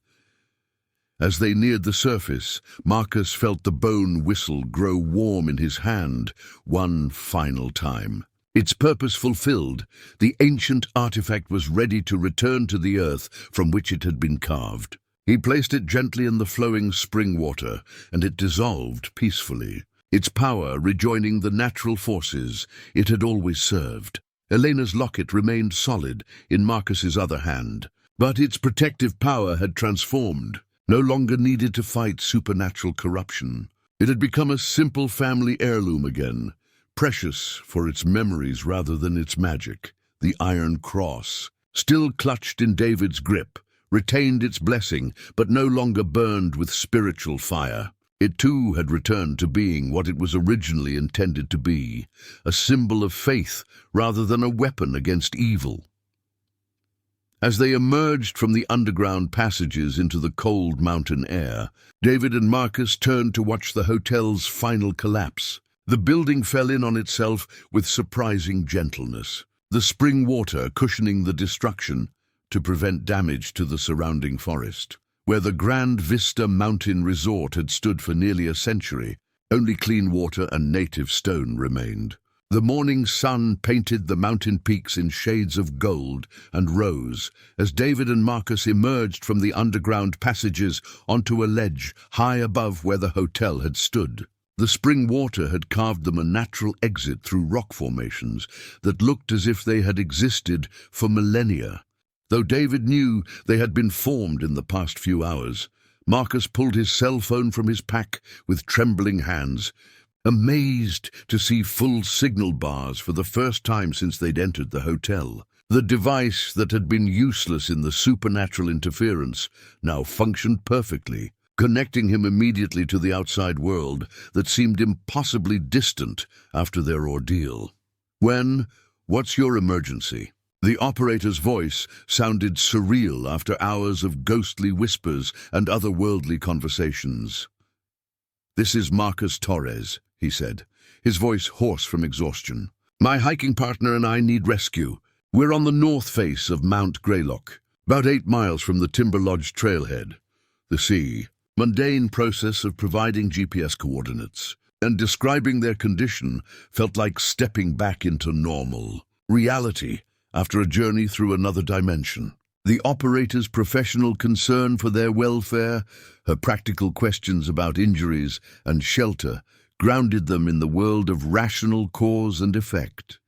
As they neared the surface, Marcus felt the bone whistle grow warm in his hand one final time. Its purpose fulfilled, the ancient artifact was ready to return to the earth from which it had been carved. He placed it gently in the flowing spring water, and it dissolved peacefully, its power rejoining the natural forces it had always served. Elena's locket remained solid in Marcus's other hand, but its protective power had transformed, no longer needed to fight supernatural corruption. It had become a simple family heirloom again, precious for its memories rather than its magic. The Iron Cross, still clutched in David's grip, retained its blessing, but no longer burned with spiritual fire. It too had returned to being what it was originally intended to be, a symbol of faith rather than a weapon against evil. As they emerged from the underground passages into the cold mountain air, David and Marcus turned to watch the hotel's final collapse. The building fell in on itself with surprising gentleness, the spring water cushioning the destruction to prevent damage to the surrounding forest. Where the Grand Vista Mountain Resort had stood for nearly a century, only clean water and native stone remained. The morning sun painted the mountain peaks in shades of gold and rose as David and Marcus emerged from the underground passages onto a ledge high above where the hotel had stood. The spring water had carved them a natural exit through rock formations that looked as if they had existed for millennia. Though David knew they had been formed in the past few hours, Marcus pulled his cell phone from his pack with trembling hands, amazed to see full signal bars for the first time since they'd entered the hotel. The device that had been useless in the supernatural interference now functioned perfectly, connecting him immediately to the outside world that seemed impossibly distant after their ordeal. What's your emergency? The operator's voice sounded surreal after hours of ghostly whispers and otherworldly conversations. "This is Marcus Torres," he said, his voice hoarse from exhaustion. "My hiking partner and I need rescue. We're on the north face of Mount Greylock, about 8 miles from the Timber Lodge trailhead. The sea, mundane process of providing GPS coordinates, and describing their condition felt like stepping back into normal reality after a journey through another dimension. The operator's professional concern for their welfare, her practical questions about injuries and shelter, grounded them in the world of rational cause and effect.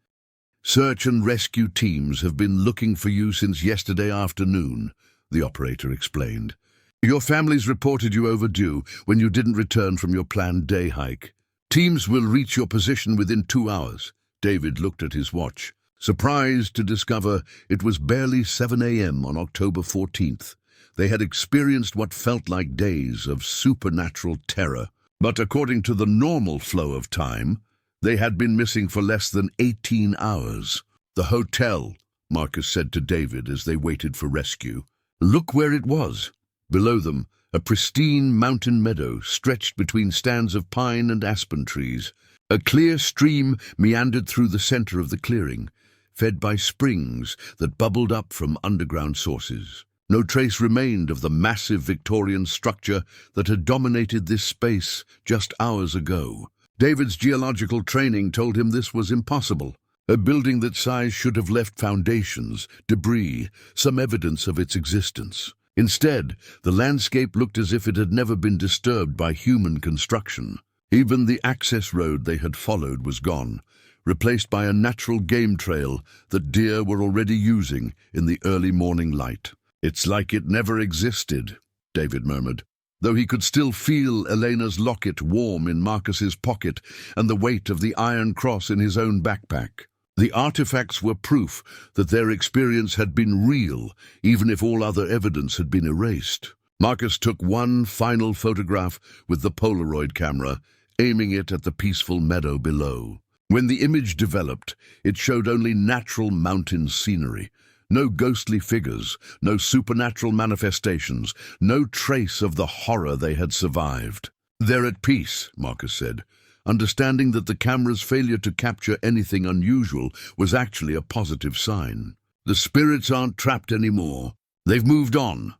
"Search and rescue teams have been looking for you since yesterday afternoon," the operator explained. "Your families reported you overdue when you didn't return from your planned day hike. Teams will reach your position within 2 hours." David looked at his watch, surprised to discover it was barely 7 a.m. on October 14th. They had experienced what felt like days of supernatural terror, but according to the normal flow of time, they had been missing for less than 18 hours. "The hotel," Marcus said to David as they waited for rescue. "Look where it was." Below them, a pristine mountain meadow stretched between stands of pine and aspen trees. A clear stream meandered through the center of the clearing, fed by springs that bubbled up from underground sources. No trace remained of the massive Victorian structure that had dominated this space just hours ago. David's geological training told him this was impossible. A building that size should have left foundations, debris, some evidence of its existence. Instead, the landscape looked as if it had never been disturbed by human construction. Even the access road they had followed was gone, replaced by a natural game trail that deer were already using in the early morning light. "It's like it never existed," David murmured, though he could still feel Elena's locket warm in Marcus's pocket and the weight of the Iron Cross in his own backpack. The artifacts were proof that their experience had been real, even if all other evidence had been erased. Marcus took one final photograph with the Polaroid camera, aiming it at the peaceful meadow below. When the image developed, it showed only natural mountain scenery. No ghostly figures, no supernatural manifestations, no trace of the horror they had survived. "They're at peace," Marcus said, understanding that the camera's failure to capture anything unusual was actually a positive sign. "The spirits aren't trapped anymore. They've moved on."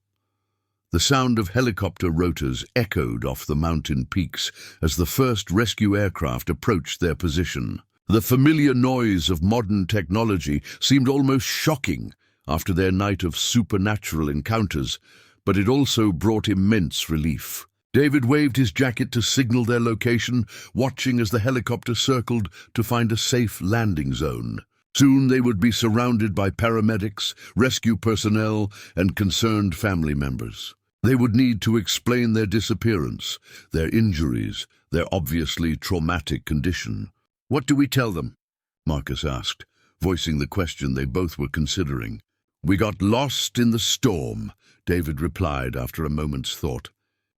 The sound of helicopter rotors echoed off the mountain peaks as the first rescue aircraft approached their position. The familiar noise of modern technology seemed almost shocking after their night of supernatural encounters, but it also brought immense relief. David waved his jacket to signal their location, watching as the helicopter circled to find a safe landing zone. Soon they would be surrounded by paramedics, rescue personnel, and concerned family members. They would need to explain their disappearance, their injuries, their obviously traumatic condition. "What do we tell them?" Marcus asked, voicing the question they both were considering. "We got lost in the storm," David replied after a moment's thought.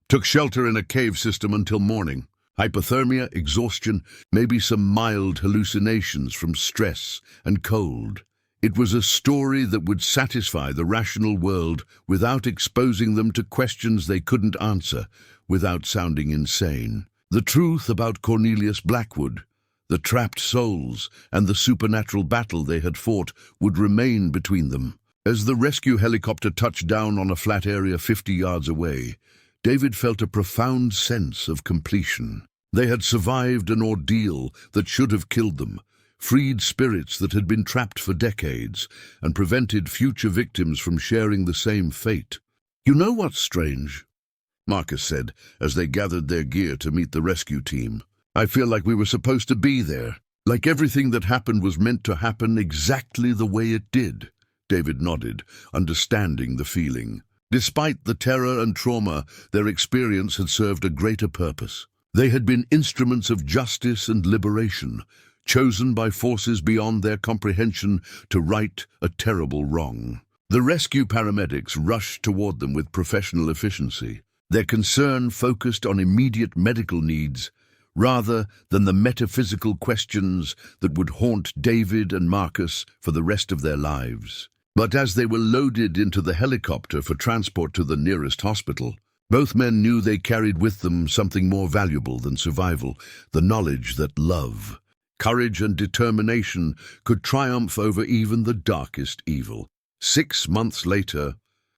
"Took shelter in a cave system until morning. Hypothermia, exhaustion, maybe some mild hallucinations from stress and cold. It was a story that would satisfy the rational world without exposing them to questions they couldn't answer, without sounding insane. The truth about Cornelius Blackwood, the trapped souls, and the supernatural battle they had fought would remain between them. As the rescue helicopter touched down on a flat area 50 yards away, David felt a profound sense of completion. They had survived an ordeal that should have killed them, freed spirits that had been trapped for decades, and prevented future victims from sharing the same fate. "You know what's strange?" Marcus said, as they gathered their gear to meet the rescue team. "I feel like we were supposed to be there, like everything that happened was meant to happen exactly the way it did." David nodded, understanding the feeling. Despite the terror and trauma, their experience had served a greater purpose. They had been instruments of justice and liberation, chosen by forces beyond their comprehension to right a terrible wrong. The rescue paramedics rushed toward them with professional efficiency, their concern focused on immediate medical needs rather than the metaphysical questions that would haunt David and Marcus for the rest of their lives. But as they were loaded into the helicopter for transport to the nearest hospital, both men knew they carried with them something more valuable than survival, the knowledge that love, courage and determination could triumph over even the darkest evil. 6 months later,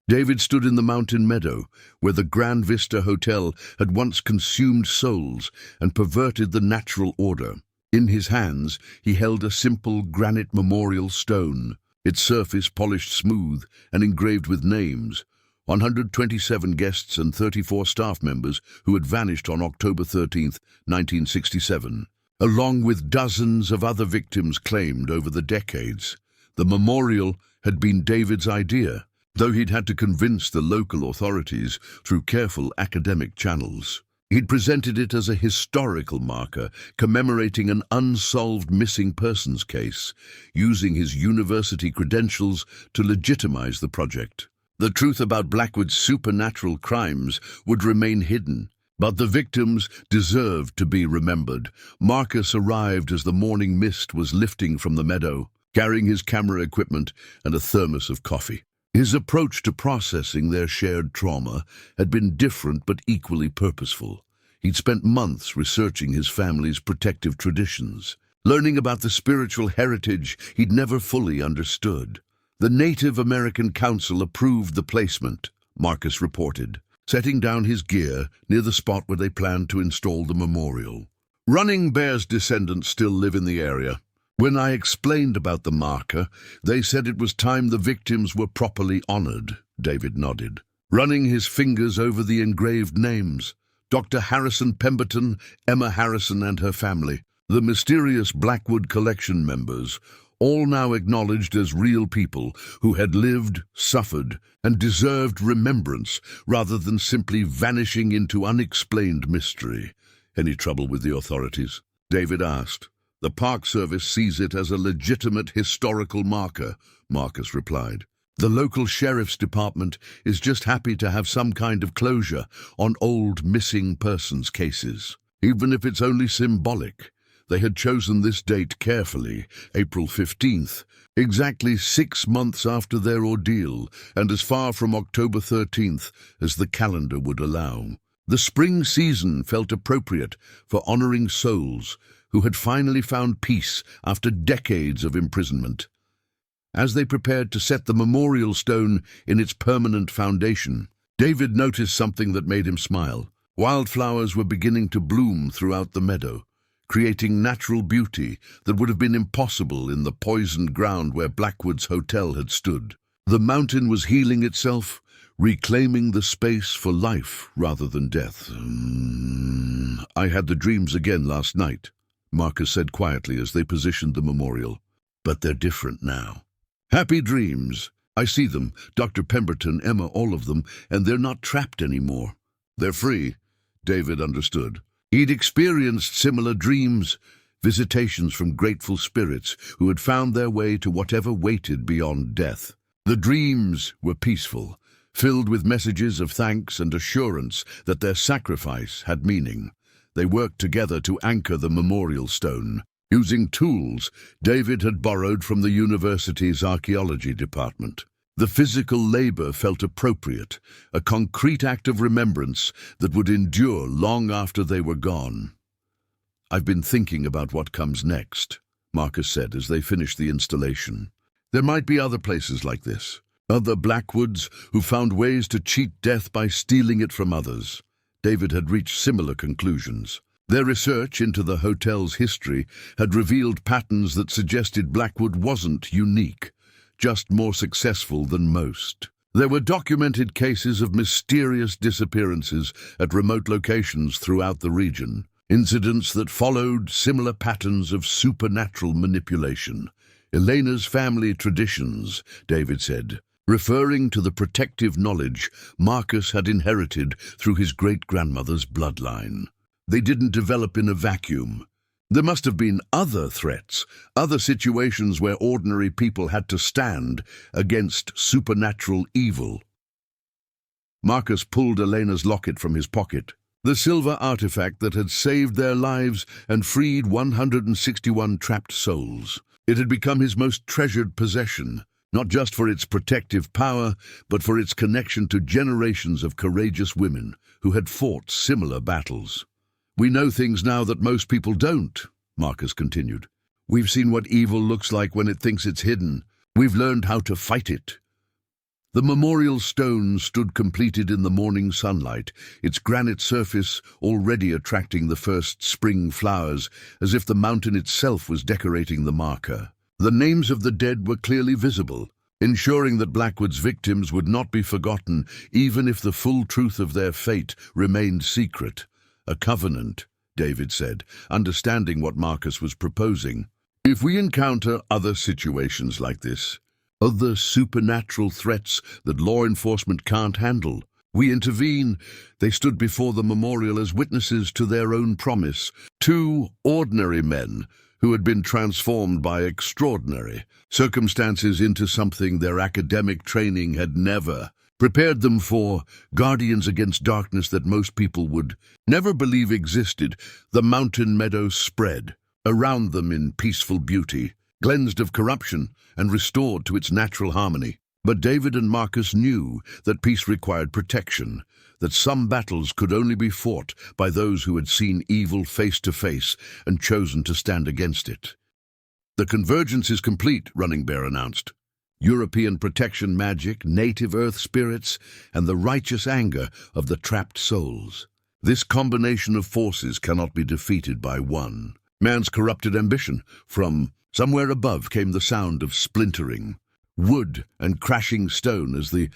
David stood in the mountain meadow where the Grand Vista Hotel had once consumed souls and perverted the natural order. In his hands, he held a simple granite memorial stone, its surface polished smooth and engraved with names, 127 guests and 34 staff members who had vanished on October 13, 1967. Along with dozens of other victims claimed over the decades. The memorial had been David's idea, though he'd had to convince the local authorities through careful academic channels. He'd presented it as a historical marker commemorating an unsolved missing persons case, using his university credentials to legitimize the project. The truth about Blackwood's supernatural crimes would remain hidden, but the victims deserved to be remembered. Marcus arrived as the morning mist was lifting from the meadow, carrying his camera equipment and a thermos of coffee. His approach to processing their shared trauma had been different but equally purposeful. He'd spent months researching his family's protective traditions, learning about the spiritual heritage he'd never fully understood. The Native American Council approved the placement, Marcus reported, setting down his gear near the spot where they planned to install the memorial. Running Bear's descendants still live in the area. When I explained about the marker, they said it was time the victims were properly honored, David nodded, running his fingers over the engraved names. Dr. Harrison Pemberton, Emma Harrison and her family, the mysterious Blackwood Collection members, all now acknowledged as real people who had lived, suffered, and deserved remembrance rather than simply vanishing into unexplained mystery. "Any trouble with the authorities?" David asked. "The Park Service sees it as a legitimate historical marker," Marcus replied. "The local sheriff's department is just happy to have some kind of closure on old missing persons cases, even if it's only symbolic." They had chosen this date carefully, April 15th, exactly 6 months after their ordeal, and as far from October 13th as the calendar would allow. The spring season felt appropriate for honoring souls who had finally found peace after decades of imprisonment. As they prepared to set the memorial stone in its permanent foundation, David noticed something that made him smile. Wildflowers were beginning to bloom throughout the meadow, creating natural beauty that would have been impossible in the poisoned ground where Blackwood's hotel had stood. The mountain was healing itself, reclaiming the space for life rather than death. I had the dreams again last night, Marcus said quietly as they positioned the memorial. But they're different now. Happy dreams. I see them, Dr. Pemberton, Emma, all of them, and they're not trapped anymore. They're free, David understood. He'd experienced similar dreams, visitations from grateful spirits who had found their way to whatever waited beyond death. The dreams were peaceful, filled with messages of thanks and assurance that their sacrifice had meaning. They worked together to anchor the memorial stone. Using tools David had borrowed from the university's archaeology department. The physical labor felt appropriate, a concrete act of remembrance that would endure long after they were gone. I've been thinking about what comes next, Marcus said as they finished the installation. There might be other places like this, other Blackwoods who found ways to cheat death by stealing it from others. David had reached similar conclusions. Their research into the hotel's history had revealed patterns that suggested Blackwood wasn't unique, just more successful than most. There were documented cases of mysterious disappearances at remote locations throughout the region, incidents that followed similar patterns of supernatural manipulation. Elena's family traditions, David said, referring to the protective knowledge Marcus had inherited through his great-grandmother's bloodline. They didn't develop in a vacuum. There must have been other threats, other situations where ordinary people had to stand against supernatural evil. Marcus pulled Elena's locket from his pocket, the silver artifact that had saved their lives and freed 161 trapped souls. It had become his most treasured possession, not just for its protective power, but for its connection to generations of courageous women who had fought similar battles. We know things now that most people don't, Marcus continued. We've seen what evil looks like when it thinks it's hidden. We've learned how to fight it. The memorial stone stood completed in the morning sunlight, its granite surface already attracting the first spring flowers, as if the mountain itself was decorating the marker. The names of the dead were clearly visible, ensuring that Blackwood's victims would not be forgotten, even if the full truth of their fate remained secret. A covenant, David said, understanding what Marcus was proposing. If we encounter other situations like this, other supernatural threats that law enforcement can't handle, we intervene. They stood before the memorial as witnesses to their own promise. Two ordinary men who had been transformed by extraordinary circumstances into something their academic training had never prepared them for, guardians against darkness that most people would never believe existed. The mountain meadows spread around them in peaceful beauty, cleansed of corruption and restored to its natural harmony. But David and Marcus knew that peace required protection, that some battles could only be fought by those who had seen evil face to face and chosen to stand against it. The convergence is complete, Running Bear announced. European protection magic, native earth spirits, and the righteous anger of the trapped souls. This combination of forces cannot be defeated by one man's corrupted ambition. From somewhere above came the sound of splintering wood and crashing stone as the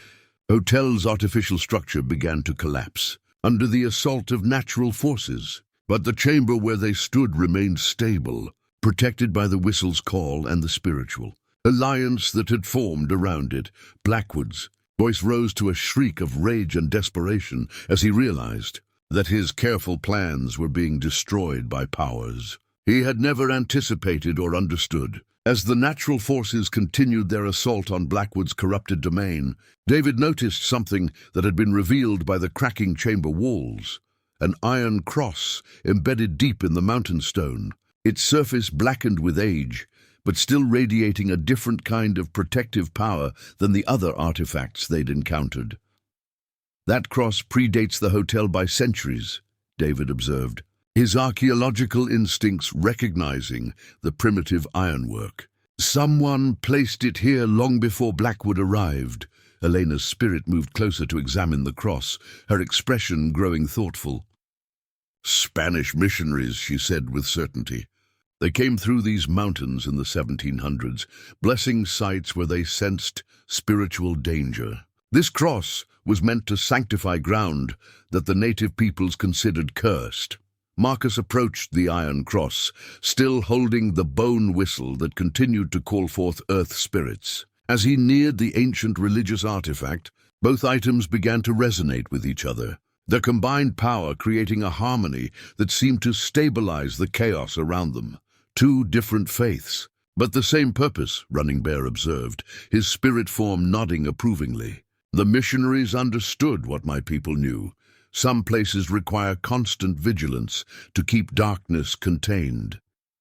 hotel's artificial structure began to collapse under the assault of natural forces. But the chamber where they stood remained stable, protected by the whistle's call and the spiritual alliance that had formed around it. Blackwood's voice rose to a shriek of rage and desperation as he realized that his careful plans were being destroyed by powers he had never anticipated or understood. As the natural forces continued their assault on Blackwood's corrupted domain, David noticed something that had been revealed by the cracking chamber walls. An iron cross embedded deep in the mountain stone, its surface blackened with age, but still radiating a different kind of protective power than the other artifacts they'd encountered. That cross predates the hotel by centuries, David observed, his archaeological instincts recognizing the primitive ironwork. Someone placed it here long before Blackwood arrived, Elena's spirit moved closer to examine the cross, her expression growing thoughtful. "Spanish missionaries," she said with certainty. "They came through these mountains in the 1700s, blessing sites where they sensed spiritual danger. This cross was meant to sanctify ground that the native peoples considered cursed." Marcus approached the iron cross, still holding the bone whistle that continued to call forth earth spirits. As he neared the ancient religious artifact, both items began to resonate with each other, their combined power creating a harmony that seemed to stabilize the chaos around them. Two different faiths, but the same purpose, Running Bear observed, his spirit form nodding approvingly. The missionaries understood what my people knew. Some places require constant vigilance to keep darkness contained.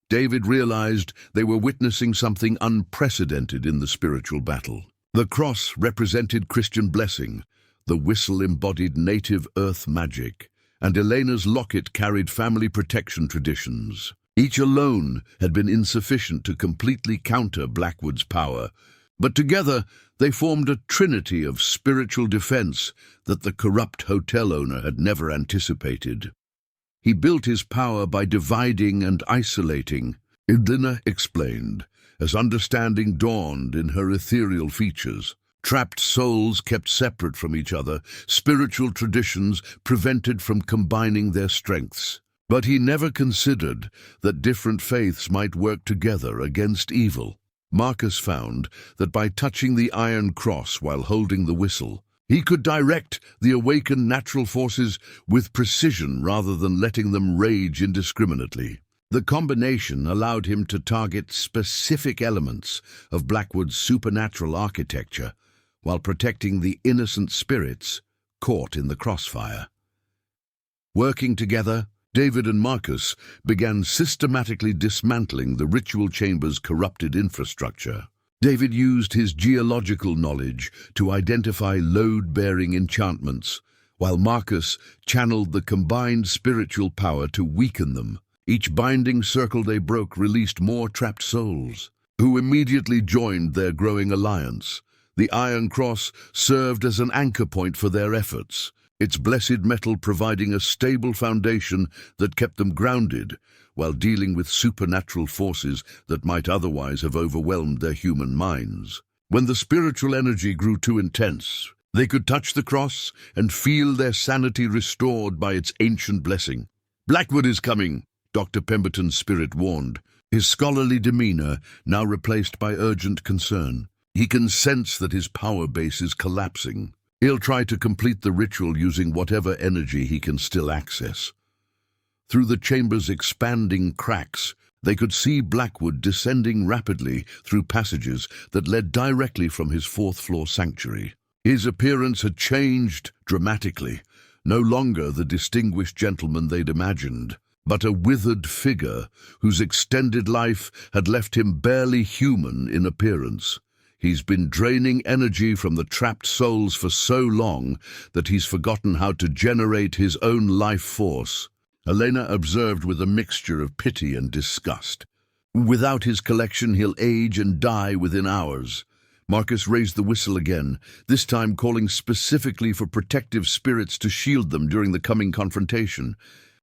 David realized they were witnessing something unprecedented in the spiritual battle. The cross represented Christian blessing, the whistle embodied native earth magic, and Elena's locket carried family protection traditions. Each alone had been insufficient to completely counter Blackwood's power, but together they formed a trinity of spiritual defense that the corrupt hotel owner had never anticipated. He built his power by dividing and isolating, Elena explained, as understanding dawned in her ethereal features. Trapped souls kept separate from each other, spiritual traditions prevented from combining their strengths. But he never considered that different faiths might work together against evil. Marcus found that by touching the iron cross while holding the whistle, he could direct the awakened natural forces with precision rather than letting them rage indiscriminately. The combination allowed him to target specific elements of Blackwood's supernatural architecture while protecting the innocent spirits caught in the crossfire. Working together, David and Marcus began systematically dismantling the ritual chamber's corrupted infrastructure. David used his geological knowledge to identify load-bearing enchantments, while Marcus channeled the combined spiritual power to weaken them. Each binding circle they broke released more trapped souls, who immediately joined their growing alliance. The Iron Cross served as an anchor point for their efforts, its blessed metal providing a stable foundation that kept them grounded while dealing with supernatural forces that might otherwise have overwhelmed their human minds. When the spiritual energy grew too intense, they could touch the cross and feel their sanity restored by its ancient blessing. "Blackwood is coming," Dr. Pemberton's spirit warned, his scholarly demeanor now replaced by urgent concern. He can sense that his power base is collapsing. He'll try to complete the ritual using whatever energy he can still access. Through the chamber's expanding cracks, they could see Blackwood descending rapidly through passages that led directly from his fourth-floor sanctuary. His appearance had changed dramatically, no longer the distinguished gentleman they'd imagined, but a withered figure whose extended life had left him barely human in appearance. He's been draining energy from the trapped souls for so long that he's forgotten how to generate his own life force. Elena observed with a mixture of pity and disgust. Without his collection, he'll age and die within hours. Marcus raised the whistle again, this time calling specifically for protective spirits to shield them during the coming confrontation.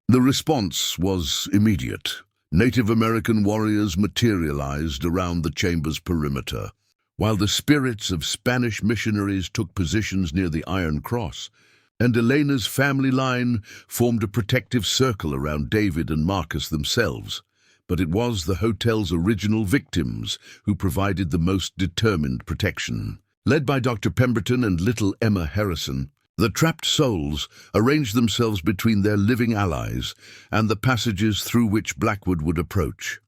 The response was immediate. Native American warriors materialized around the chamber's perimeter, while the spirits of Spanish missionaries took positions near the Iron Cross, and Elena's family line formed a protective circle around David and Marcus themselves. But it was the hotel's original victims who provided the most determined protection. Led by Dr. Pemberton and little Emma Harrison, the trapped souls arranged themselves between their living allies and the passages through which Blackwood would approach.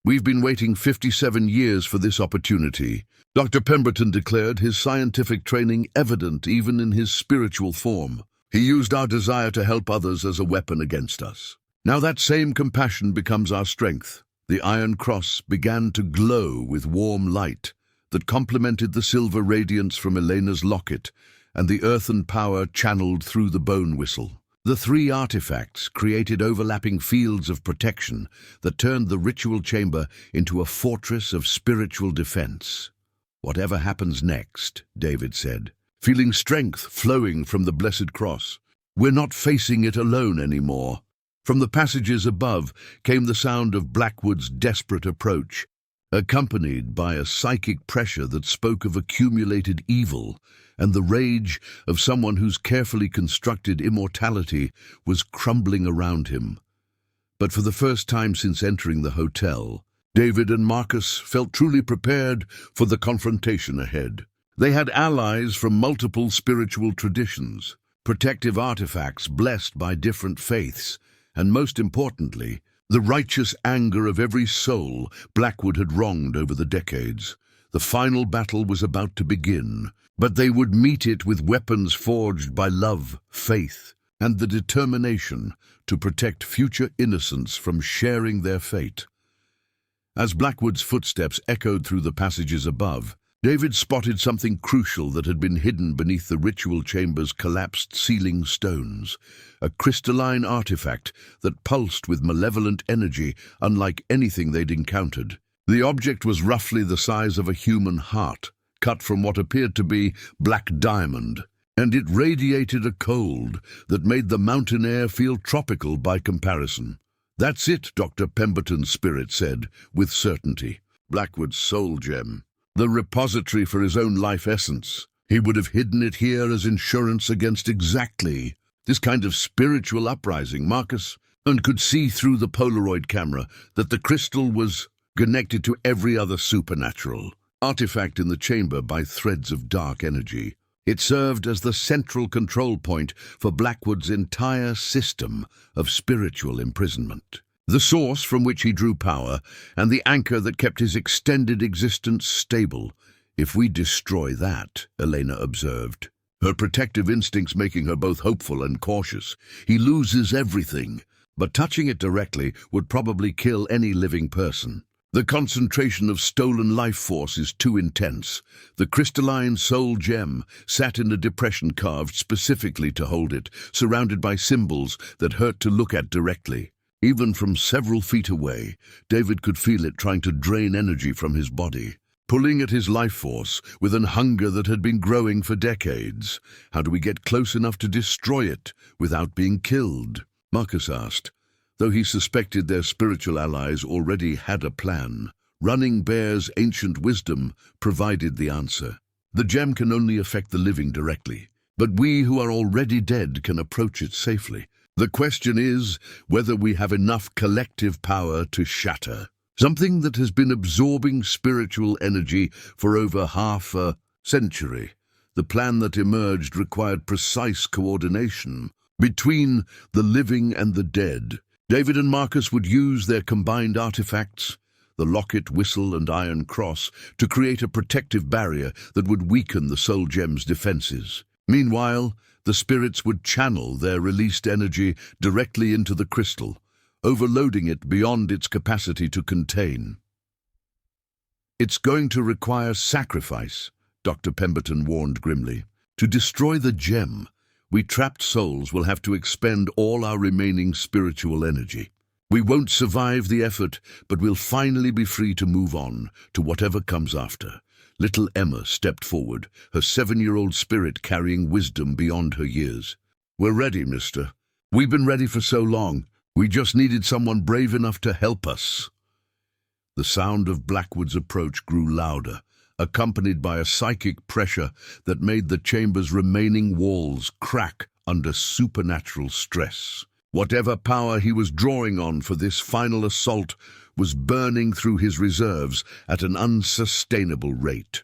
"We've been waiting 57 years for this opportunity," Dr. Pemberton declared, his scientific training evident even in his spiritual form. "He used our desire to help others as a weapon against us. Now that same compassion becomes our strength." The Iron Cross began to glow with warm light that complemented the silver radiance from Elena's locket and the earthen power channeled through the bone whistle. The three artifacts created overlapping fields of protection that turned the ritual chamber into a fortress of spiritual defense. "Whatever happens next," David said, feeling strength flowing from the blessed cross. "We're not facing it alone anymore." From the passages above came the sound of Blackwood's desperate approach, accompanied by a psychic pressure that spoke of accumulated evil and the rage of someone whose carefully constructed immortality was crumbling around him. But for the first time since entering the hotel, David and Marcus felt truly prepared for the confrontation ahead. They had allies from multiple spiritual traditions, protective artifacts blessed by different faiths, and most importantly, the righteous anger of every soul Blackwood had wronged over the decades. The final battle was about to begin, but they would meet it with weapons forged by love, faith, and the determination to protect future innocents from sharing their fate. As Blackwood's footsteps echoed through the passages above, David spotted something crucial that had been hidden beneath the ritual chamber's collapsed ceiling stones, a crystalline artifact that pulsed with malevolent energy unlike anything they'd encountered. The object was roughly the size of a human heart, cut from what appeared to be black diamond, and it radiated a cold that made the mountain air feel tropical by comparison. "That's it," Dr. Pemberton's spirit said, with certainty. "Blackwood's soul gem. The repository for his own life essence. He would have hidden it here as insurance against exactly this kind of spiritual uprising, Marcus, and could see through the Polaroid camera that the crystal was connected to every other supernatural artifact in the chamber by threads of dark energy. It served as the central control point for Blackwood's entire system of spiritual imprisonment. The source from which he drew power, and the anchor that kept his extended existence stable. "If we destroy that," Elena observed, her protective instincts making her both hopeful and cautious, "he loses everything. But touching it directly would probably kill any living person. The concentration of stolen life force is too intense. The crystalline soul gem sat in a depression carved specifically to hold it, surrounded by symbols that hurt to look at directly. Even from several feet away, David could feel it trying to drain energy from his body, pulling at his life force with an hunger that had been growing for decades. "How do we get close enough to destroy it without being killed?" Marcus asked, though he suspected their spiritual allies already had a plan. Running Bear's ancient wisdom provided the answer. "The gem can only affect the living directly, but we who are already dead can approach it safely. The question is whether we have enough collective power to shatter something that has been absorbing spiritual energy for over half a century. The plan that emerged required precise coordination between the living and the dead. David and Marcus would use their combined artifacts, the locket, whistle, and iron cross, to create a protective barrier that would weaken the soul gem's defenses. Meanwhile, the spirits would channel their released energy directly into the crystal, overloading it beyond its capacity to contain. "It's going to require sacrifice," Dr. Pemberton warned grimly. "To destroy the gem, we trapped souls will have to expend all our remaining spiritual energy. We won't survive the effort, but we'll finally be free to move on to whatever comes after." Little Emma stepped forward, her 7-year-old spirit carrying wisdom beyond her years. "We're ready, mister. We've been ready for so long. We just needed someone brave enough to help us." The sound of Blackwood's approach grew louder, accompanied by a psychic pressure that made the chamber's remaining walls crack under supernatural stress. Whatever power he was drawing on for this final assault was burning through his reserves at an unsustainable rate.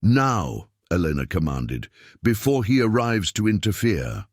"Now," Elena commanded, "before he arrives to interfere."